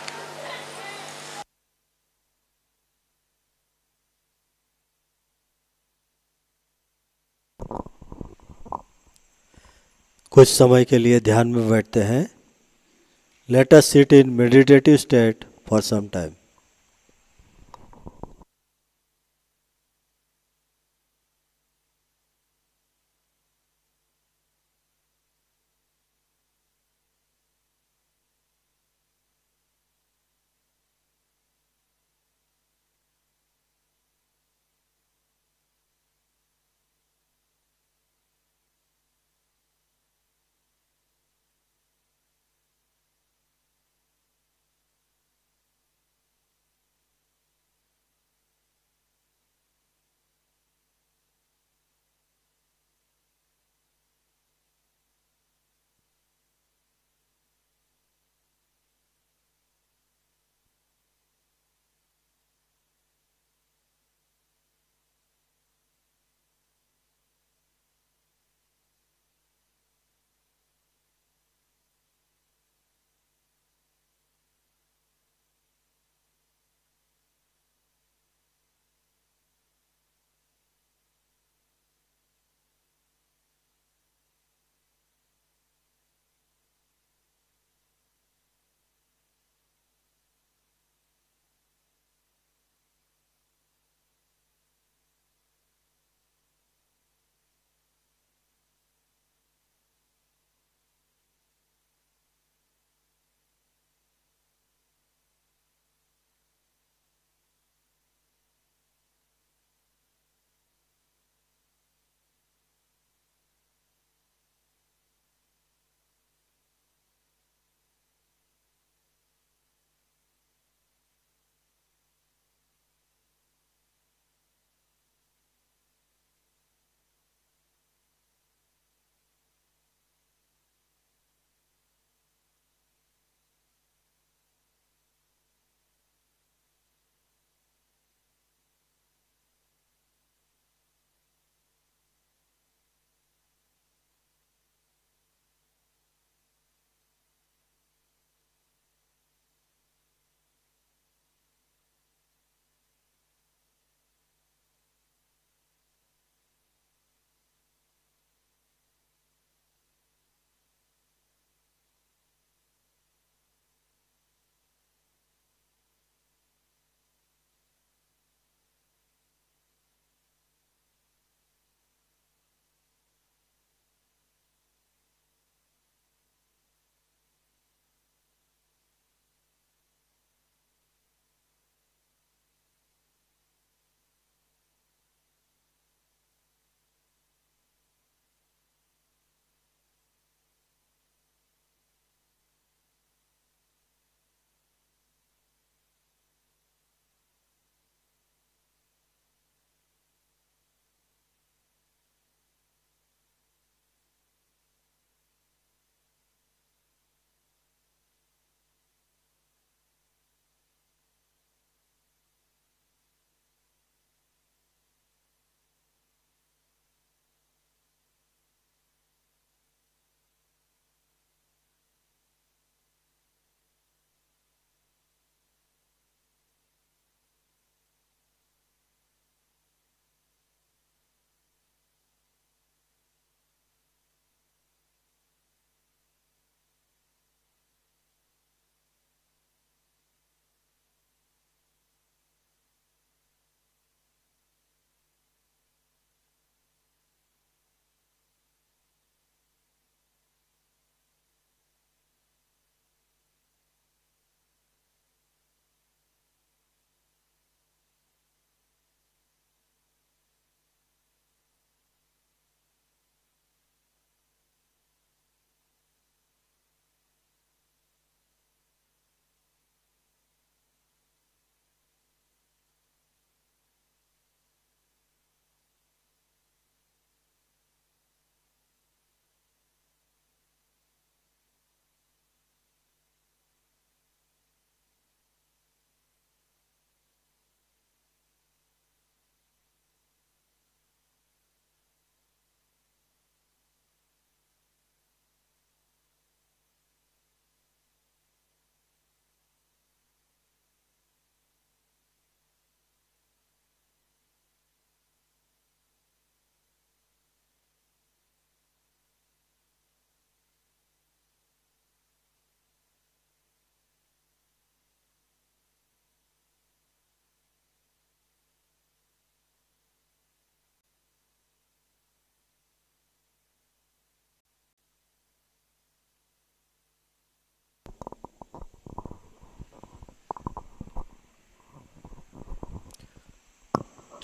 कुछ समय के लिए ध्यान में बैठते हैं. Let us sit in meditative state for some time.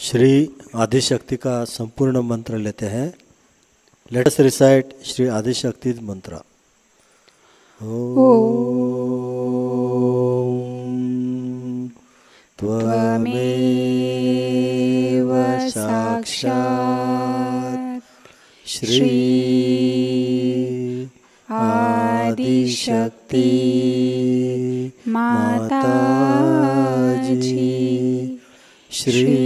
Shri Adishakti का संपूर्ण मंत्र लेते हैं। Let us recite Shri Adishakti मंत्र। ओम त्वमेव साक्षात् श्री आदिशक्ति माताजी श्री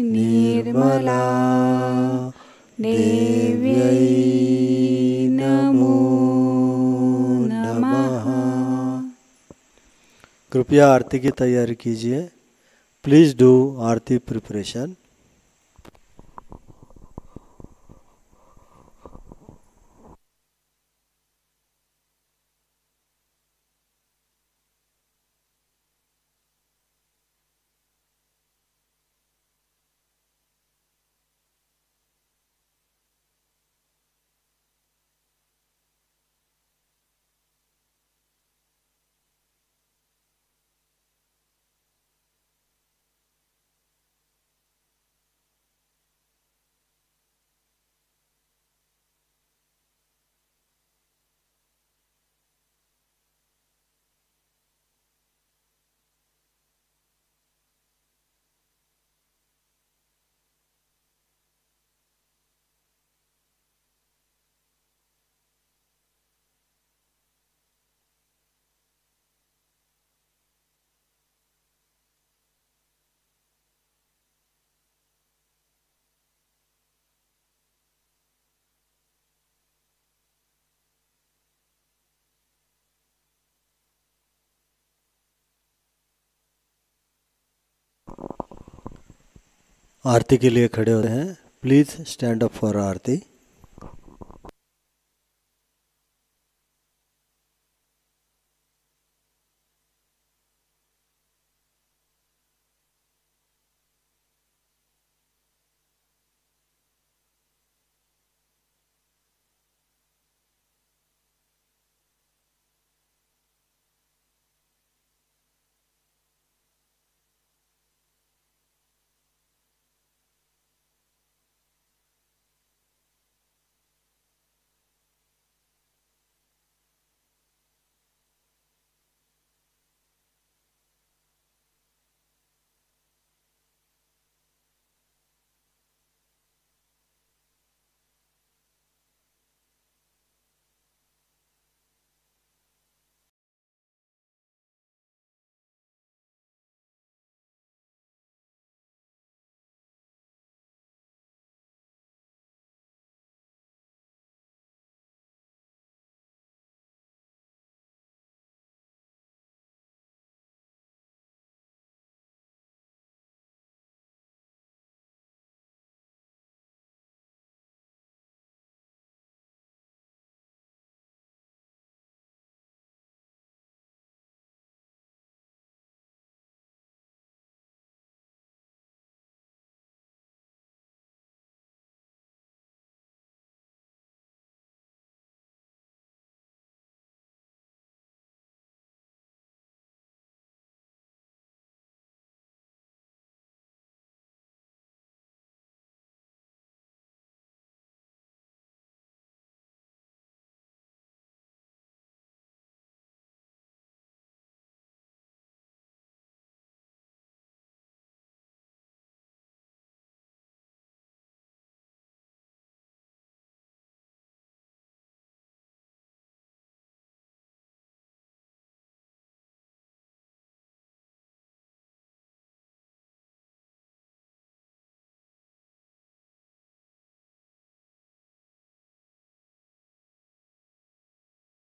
निर्मला देव्यै नमो नमः। कृपया आरती की तैयारी कीजिए। Please do aarti preparation. Aarti के लिए खड़े होते हैं। Please stand up for aarti.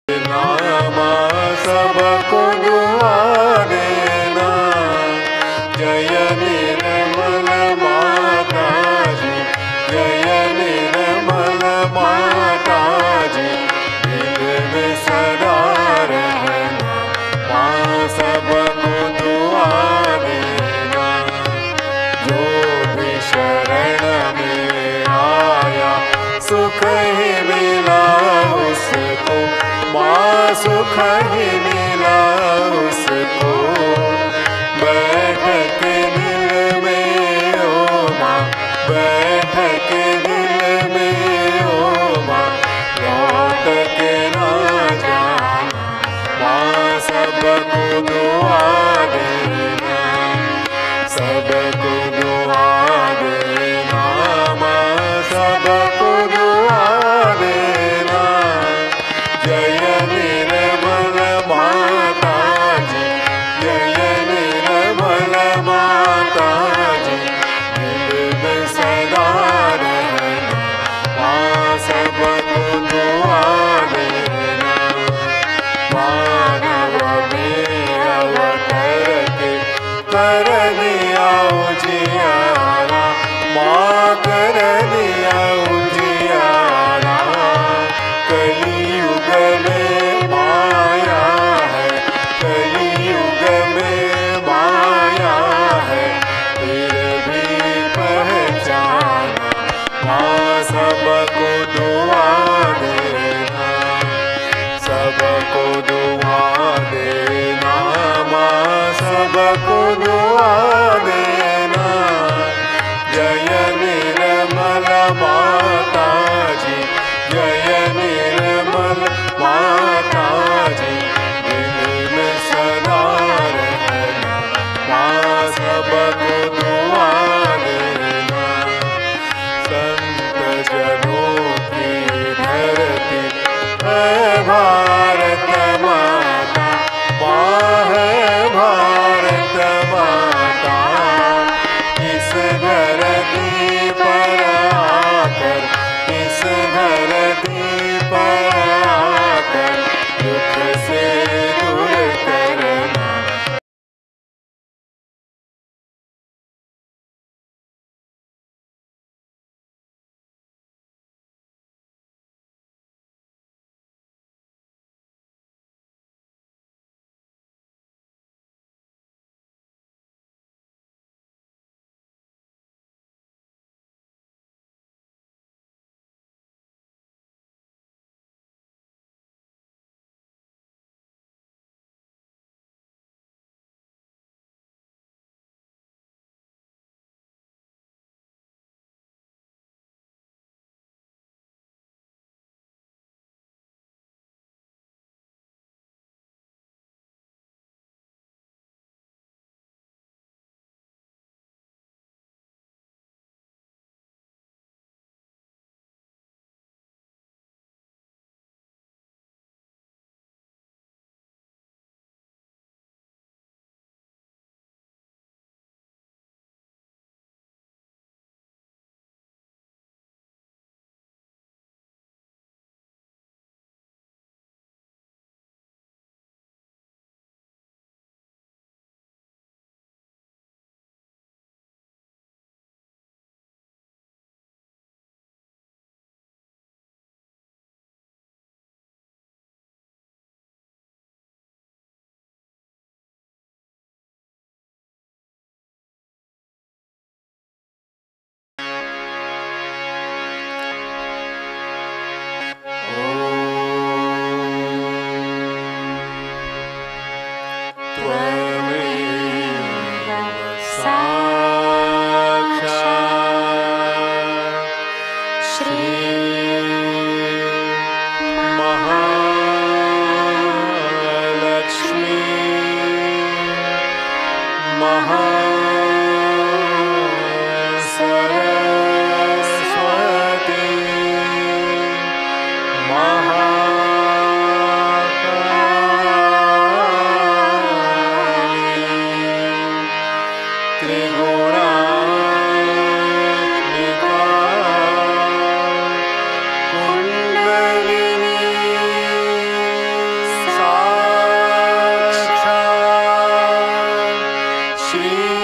नामा सबको दुआ देना। जय निर्मल माता जी, जय निर्मल माता जी, दिल में सदा रहना। माँ सबको दुआ देना। जो भी शरण में आया सुख ही मिला उसको। माँ सुख ही मिला उसको। बैठ के दिल जय निर्मल माता जी दिल में सदा रहना, माँ सबको दुआ देना। मानव में अवतर के कर दिया उजियारा, माँ कर दिया उजियारा। कलियुग में माया है, कलियुग में माया है, फिर भी पहचाना, माँ सबको दुआ देना, सबको दुआ देना, माँ सबको दुआ देना। जय निर्मल माता जी, जय निर्मल माता जी, दिल में सदा रहना, माँ सबको दुआ देना। संत जनों की धरती है भारत माता, माँ है भारत माता। इस धरती पर आकर, इस धरती पर आकर दुख से दूर करना। श्री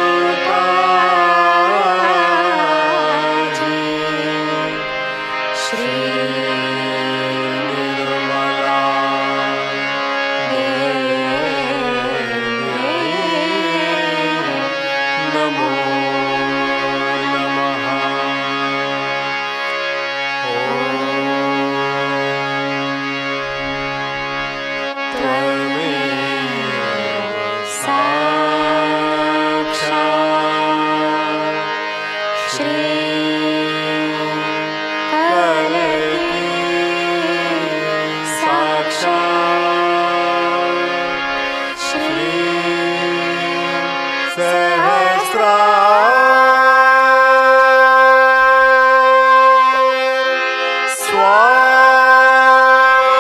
माता जी श्री निर्मला नमो नमः। त्वमेव साक्षात् श्री कलकी साक्षात् श्री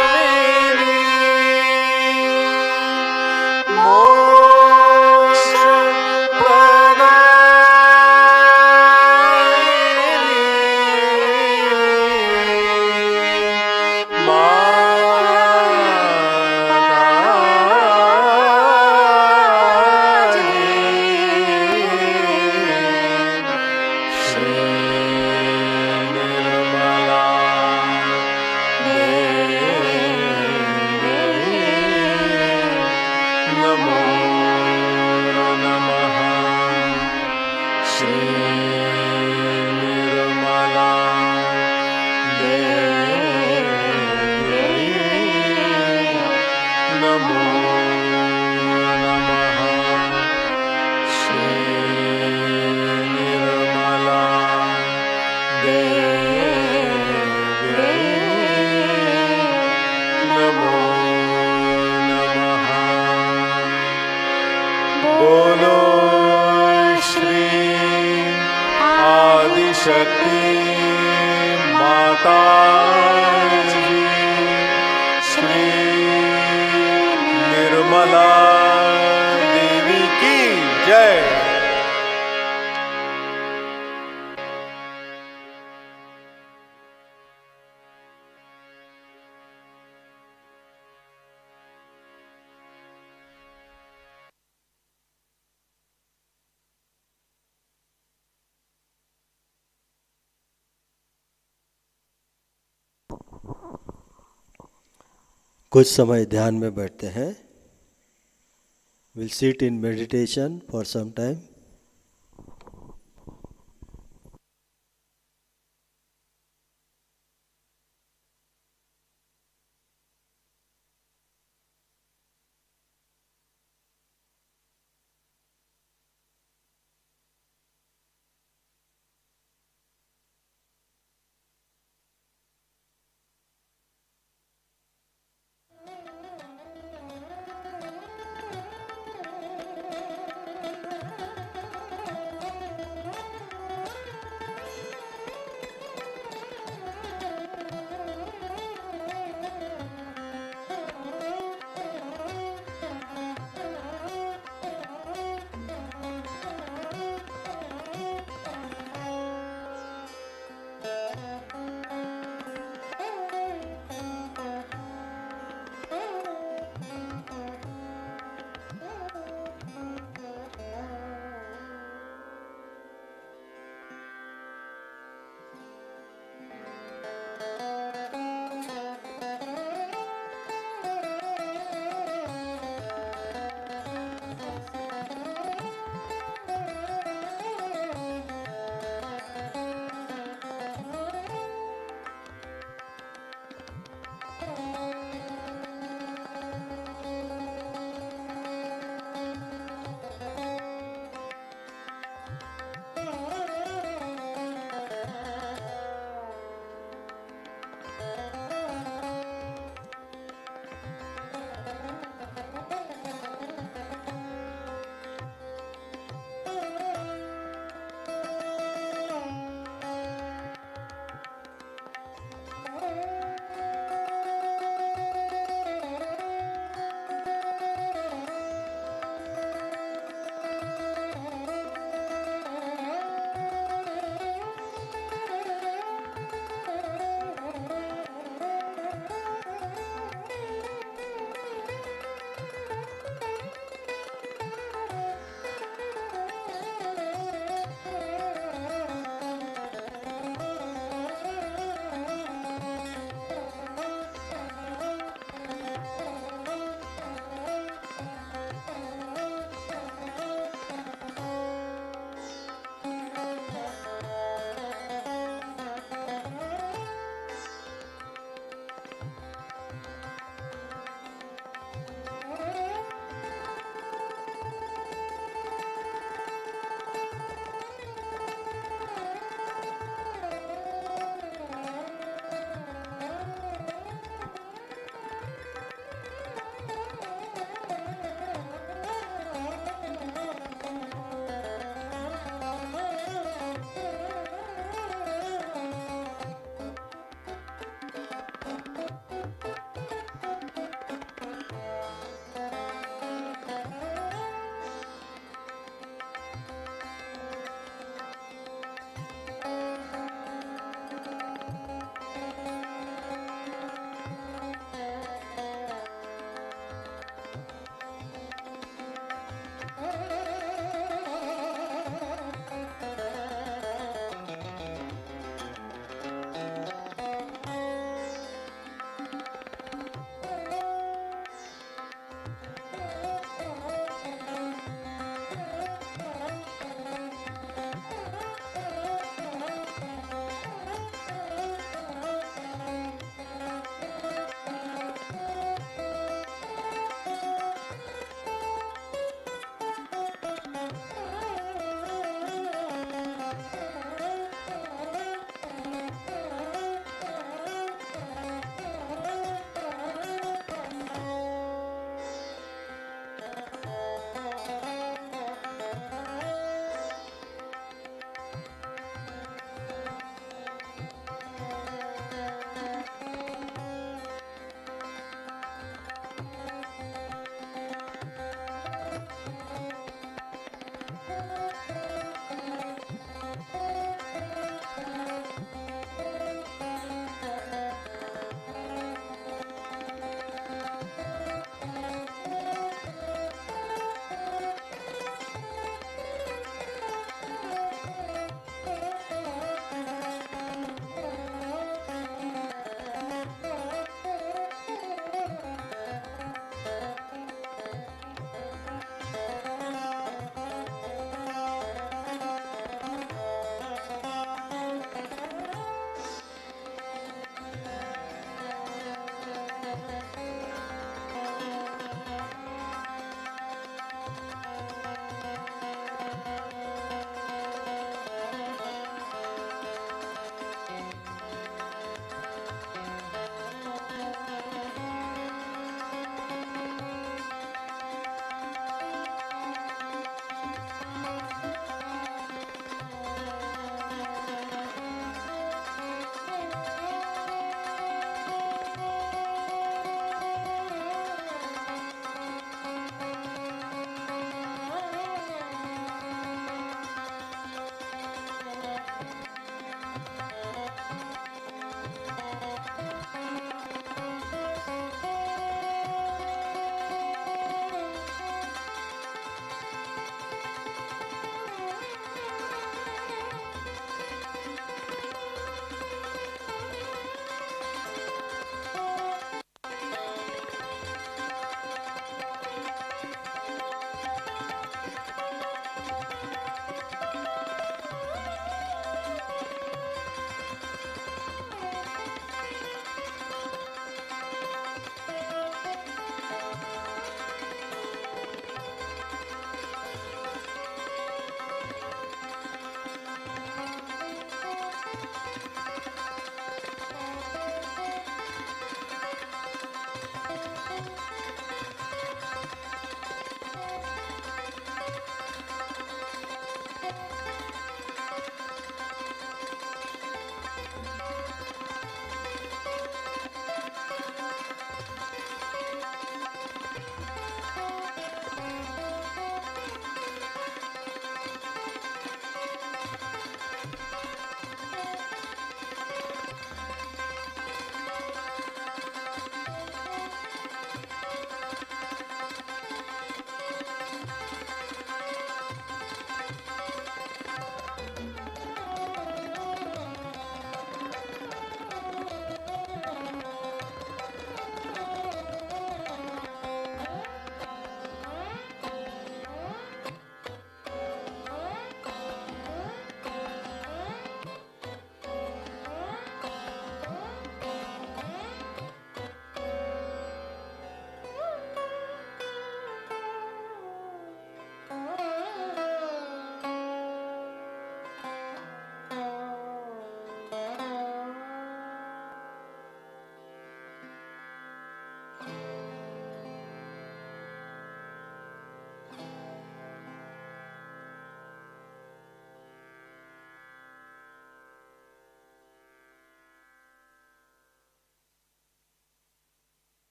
स्वामिनी मोक्ष प्रदायिनी माता जी श्री निर्मला नमो नमः। श्री निर्मला नमो नमः। श्री निर्मला नमो नमः। बोलो श्री आदिशक्ति माता जी श्री निर्मला देवी की जय। कुछ समय ध्यान में बैठते हैं। Will sit in meditation for some time.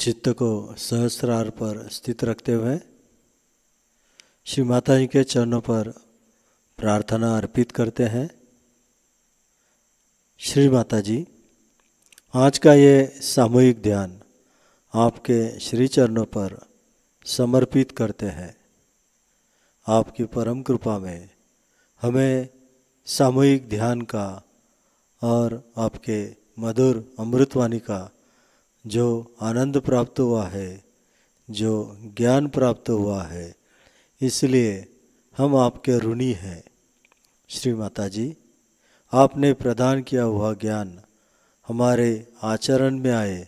चित्त को सहस्त्रार पर स्थित रखते हुए श्री माता जी के चरणों पर प्रार्थना अर्पित करते हैं। श्री माता जी, आज का ये सामूहिक ध्यान आपके श्री चरणों पर समर्पित करते हैं। आपकी परम कृपा में हमें सामूहिक ध्यान का और आपके मधुर अमृतवाणी का जो आनंद प्राप्त हुआ है, जो ज्ञान प्राप्त हुआ है, इसलिए हम आपके ऋणी हैं। श्री माता जी, आपने प्रदान किया हुआ ज्ञान हमारे आचरण में आए,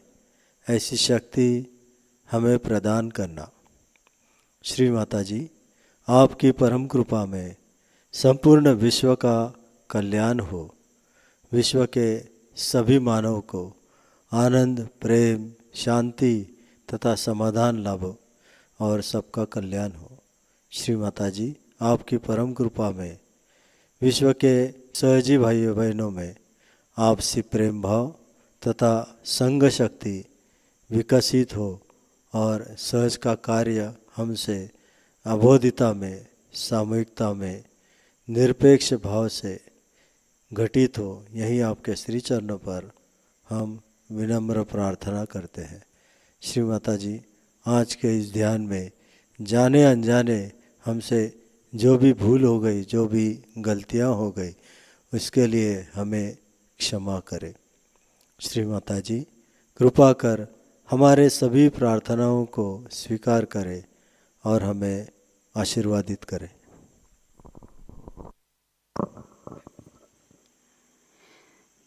ऐसी शक्ति हमें प्रदान करना। श्री माता जी, आपकी परम कृपा में संपूर्ण विश्व का कल्याण हो, विश्व के सभी मानव को आनंद, प्रेम, शांति तथा समाधान लाभ और सबका कल्याण हो। श्री माता जी, आपकी परम कृपा में विश्व के सहजी भाइयों बहनों में आपसी प्रेम भाव तथा संग शक्ति विकसित हो और सहज का कार्य हमसे अबोधिता में, सामूहिकता में, निरपेक्ष भाव से घटित हो, यही आपके श्री चरणों पर हम विनम्र प्रार्थना करते हैं। श्री माता जी, आज के इस ध्यान में जाने अनजाने हमसे जो भी भूल हो गई, जो भी गलतियां हो गई, उसके लिए हमें क्षमा करें। श्री माता जी, कृपा कर हमारे सभी प्रार्थनाओं को स्वीकार करें और हमें आशीर्वादित करें।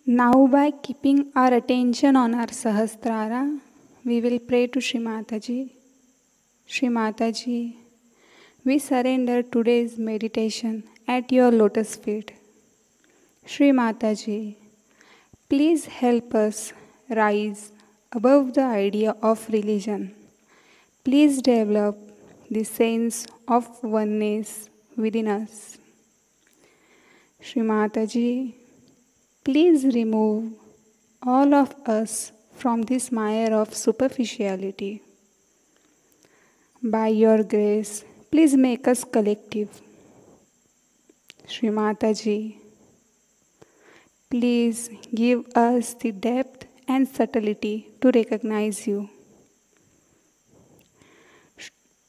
Now, by keeping our attention on our Sahasrara, we will pray to Shri Mataji. Shri Mataji, we surrender today's meditation at your lotus feet. Shri Mataji, please help us rise above the idea of religion. Please develop the sense of oneness within us. Shri Mataji, please remove all of us from this mire of superficiality. By your grace, please make us collective. Shri Mataji, please give us the depth and subtlety to recognize you.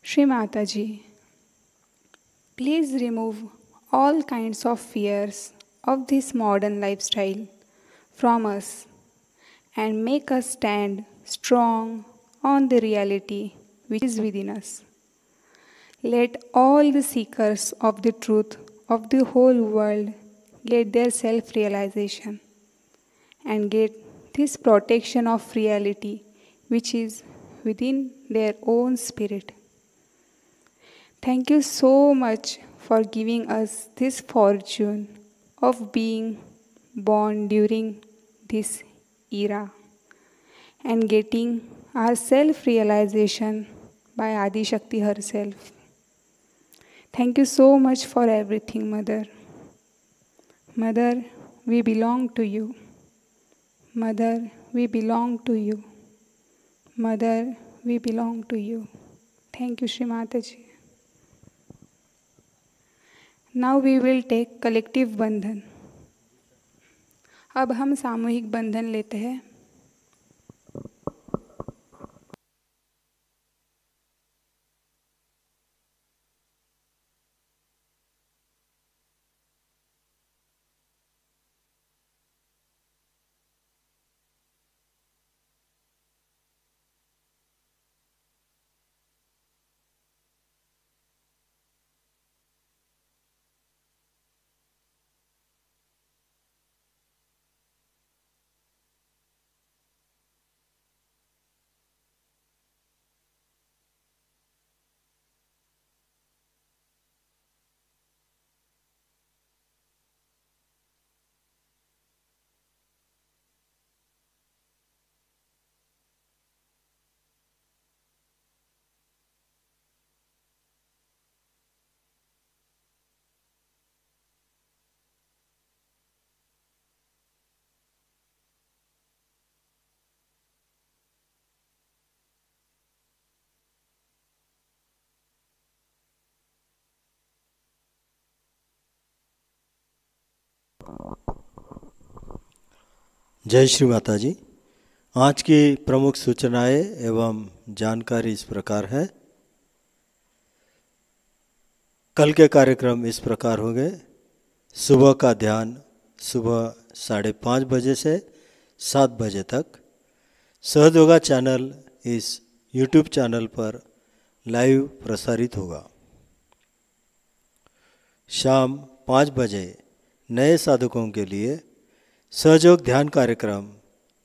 Shri Mataji, please remove all kinds of fears of this modern lifestyle from us and make us stand strong on the reality which is within us. Let all the seekers of the truth of the whole world get their self-realization and get this protection of reality which is within their own spirit. Thank you so much for giving us this fortune of being born during this era and getting our self-realization by Adi Shakti herself. Thank you so much for everything, Mother. Mother, we belong to you. Mother, we belong to you. Mother, we belong to you. Thank you, Shri Mataji. Now we will take collective बंधन. अब हम सामूहिक बंधन लेते हैं. जय श्री माता जी। आज की प्रमुख सूचनाएं एवं जानकारी इस प्रकार है। कल के कार्यक्रम इस प्रकार होंगे। सुबह का ध्यान सुबह 5:30 बजे से 7 बजे तक सहज चैनल इस YouTube चैनल पर लाइव प्रसारित होगा। शाम 5 बजे नए साधकों के लिए सहयोग ध्यान कार्यक्रम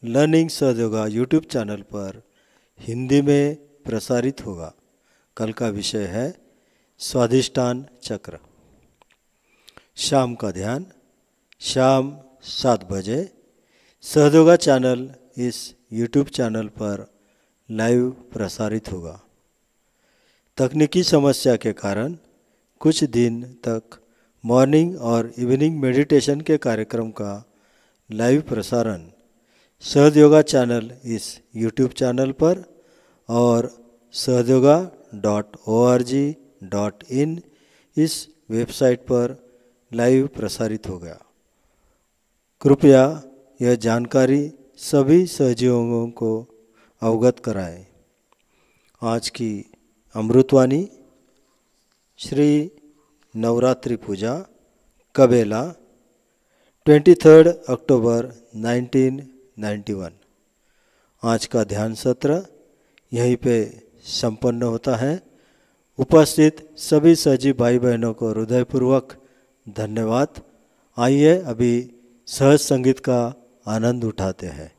लर्निंग सहयोगा यूट्यूब चैनल पर हिंदी में प्रसारित होगा। कल का विषय है स्वाधिष्ठान चक्र। शाम का ध्यान शाम 7 बजे सहयोगा चैनल इस यूट्यूब चैनल पर लाइव प्रसारित होगा। तकनीकी समस्या के कारण कुछ दिन तक मॉर्निंग और इवनिंग मेडिटेशन के कार्यक्रम का लाइव प्रसारण सहयोगा चैनल इस यूट्यूब चैनल पर और सहयोगा.org.in इस वेबसाइट पर लाइव प्रसारित होगा। कृपया यह जानकारी सभी सहयोगियों को अवगत कराएं। आज की अमृतवाणी श्री नवरात्रि पूजा कबेला 23 अक्टूबर 1991। आज का ध्यान सत्र यहीं पे संपन्न होता है। उपस्थित सभी सजी भाई बहनों को हृदयपूर्वक धन्यवाद। आइए अभी सहज संगीत का आनंद उठाते हैं।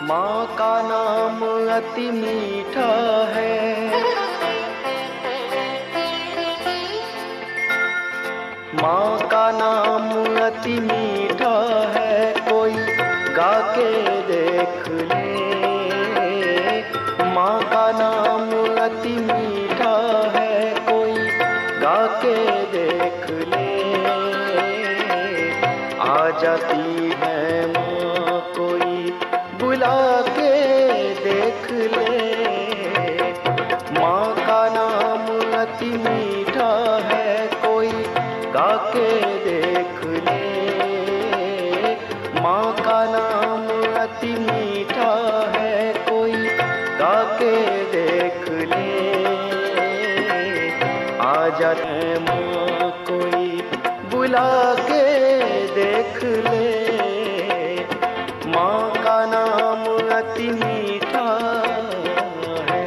माँ का नाम अति मीठा है, माँ का नाम अति मीठा है, कोई गा के देख ले। माँ का नाम अति मीठा है, कोई गा के देख ले। आ जाती है माँ कोई बुला के देख ले। माँ का नाम अति मीठा है, कोई गा के देख ले। माँ का नाम अति मीठा है, कोई गा के देख ले। आ जाते माँ कोई बुला के देख ले। माँ का नाम अति मीठा है।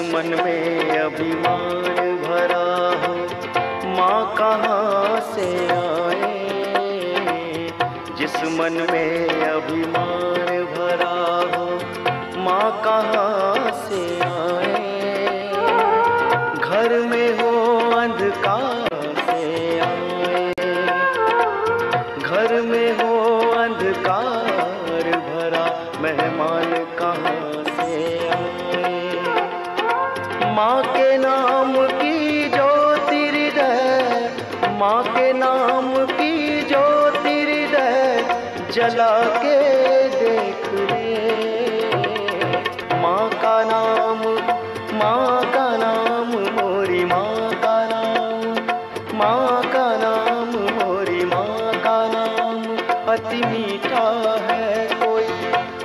मन में अभिमान भरा हो, माँ कहाँ से आए। जिस मन में अभिमान भरा हो, माँ कहाँ से आए। घर में हो अंधकार से आए, घर में हो अंधकार भरा, मेहमान कहाँ से आए। माँ के नाम की ज्योति हृदय, माँ के नाम की ज्योति हृदय जला के देख ले। माँ का नाम, माँ का नाम मोरी माँ का नाम, माँ का नाम मोरी माँ का नाम अति मीठा है, कोई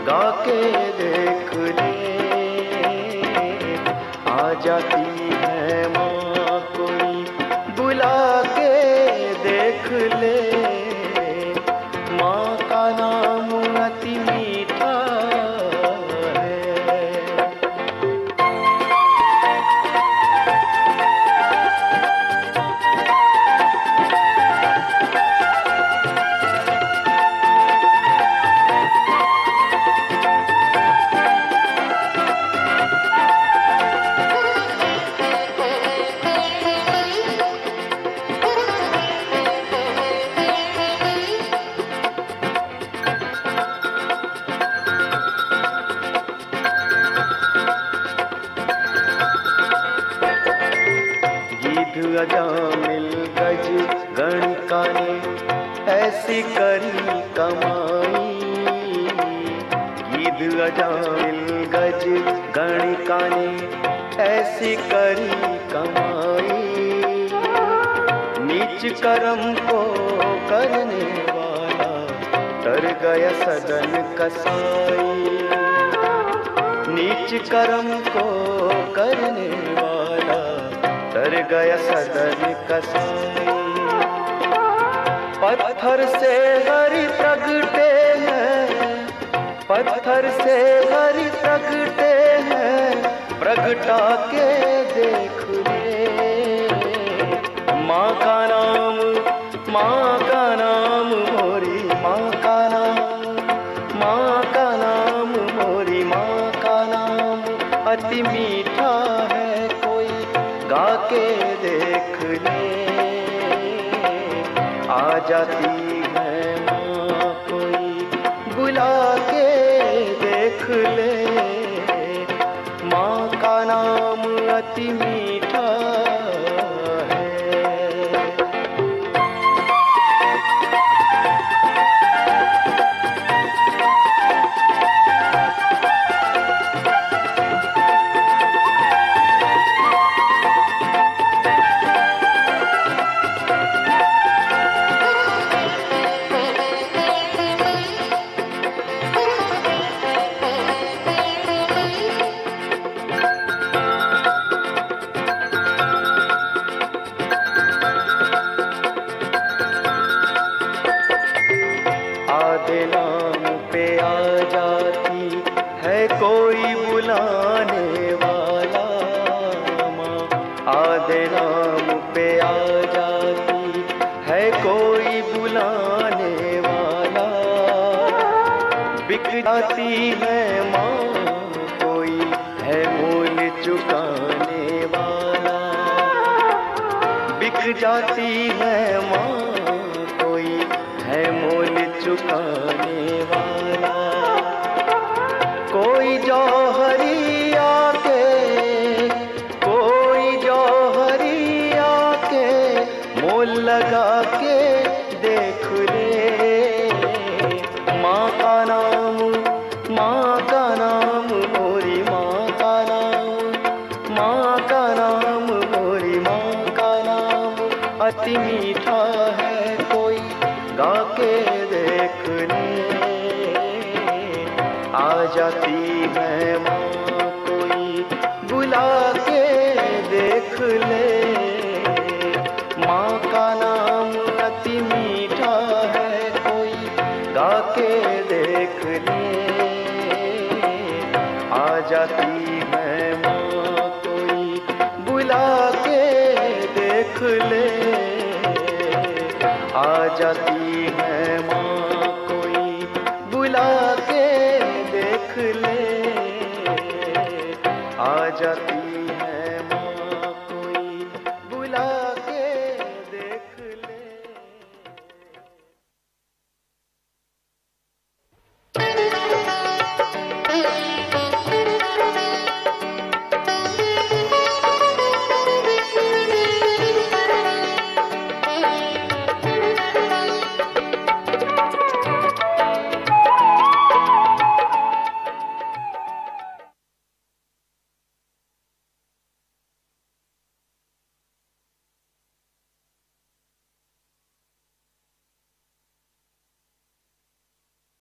गा के देख ले। आ जाती है माँ कोई बुला के देख ले। माँ का नाम अति मीठा है। अजामिल गज गणिका ने ऐसी करी कमाई। गीध अजामिल गज गणिका ने ऐसी करी कमाई। नीच कर्म को करने वाला तर गया सदन कसाई। नीच कर्म को करने वाला तर गया सदन कसाई। पत्थर से हरि प्रगटे हैं, पत्थर से हरि प्रगटे हैं, प्रगटा के देख ले। माँ का नाम, माँ का नाम मोरी माँ का नाम, माँ का नाम मोरी माँ का नाम अति मीठा है, कोई गा के देख ले। आ जाती है माँ कोई बुला के देख ले। माँ का नाम अति मीठा है। आधे नाम पे आ जाती है कोई बुलाने वाला। माँ आधे नाम पे आ जाती है कोई बुलाने वाला। बिक जाती है माँ कोई है मूल चुकाने वाला। बिक जाती है माँ कोई है मूल चुकाने वाला। कोई जौहरी आके, कोई जौहरी आके मोल लगा के देख ले। माँ का नाम, माँ का नाम मोरी माँ का नाम, माँ का नाम मोरी माँ का नाम अति मीठा है, कोई गा के देख ले। आ जाती है माँ कोई बुला के देख ले। माँ का नाम अति मीठा है, कोई गा के देख ले। आ जाती है माँ कोई बुला के देख ले। आ जाती है माँ कोई बुला के देख ले। आ जाती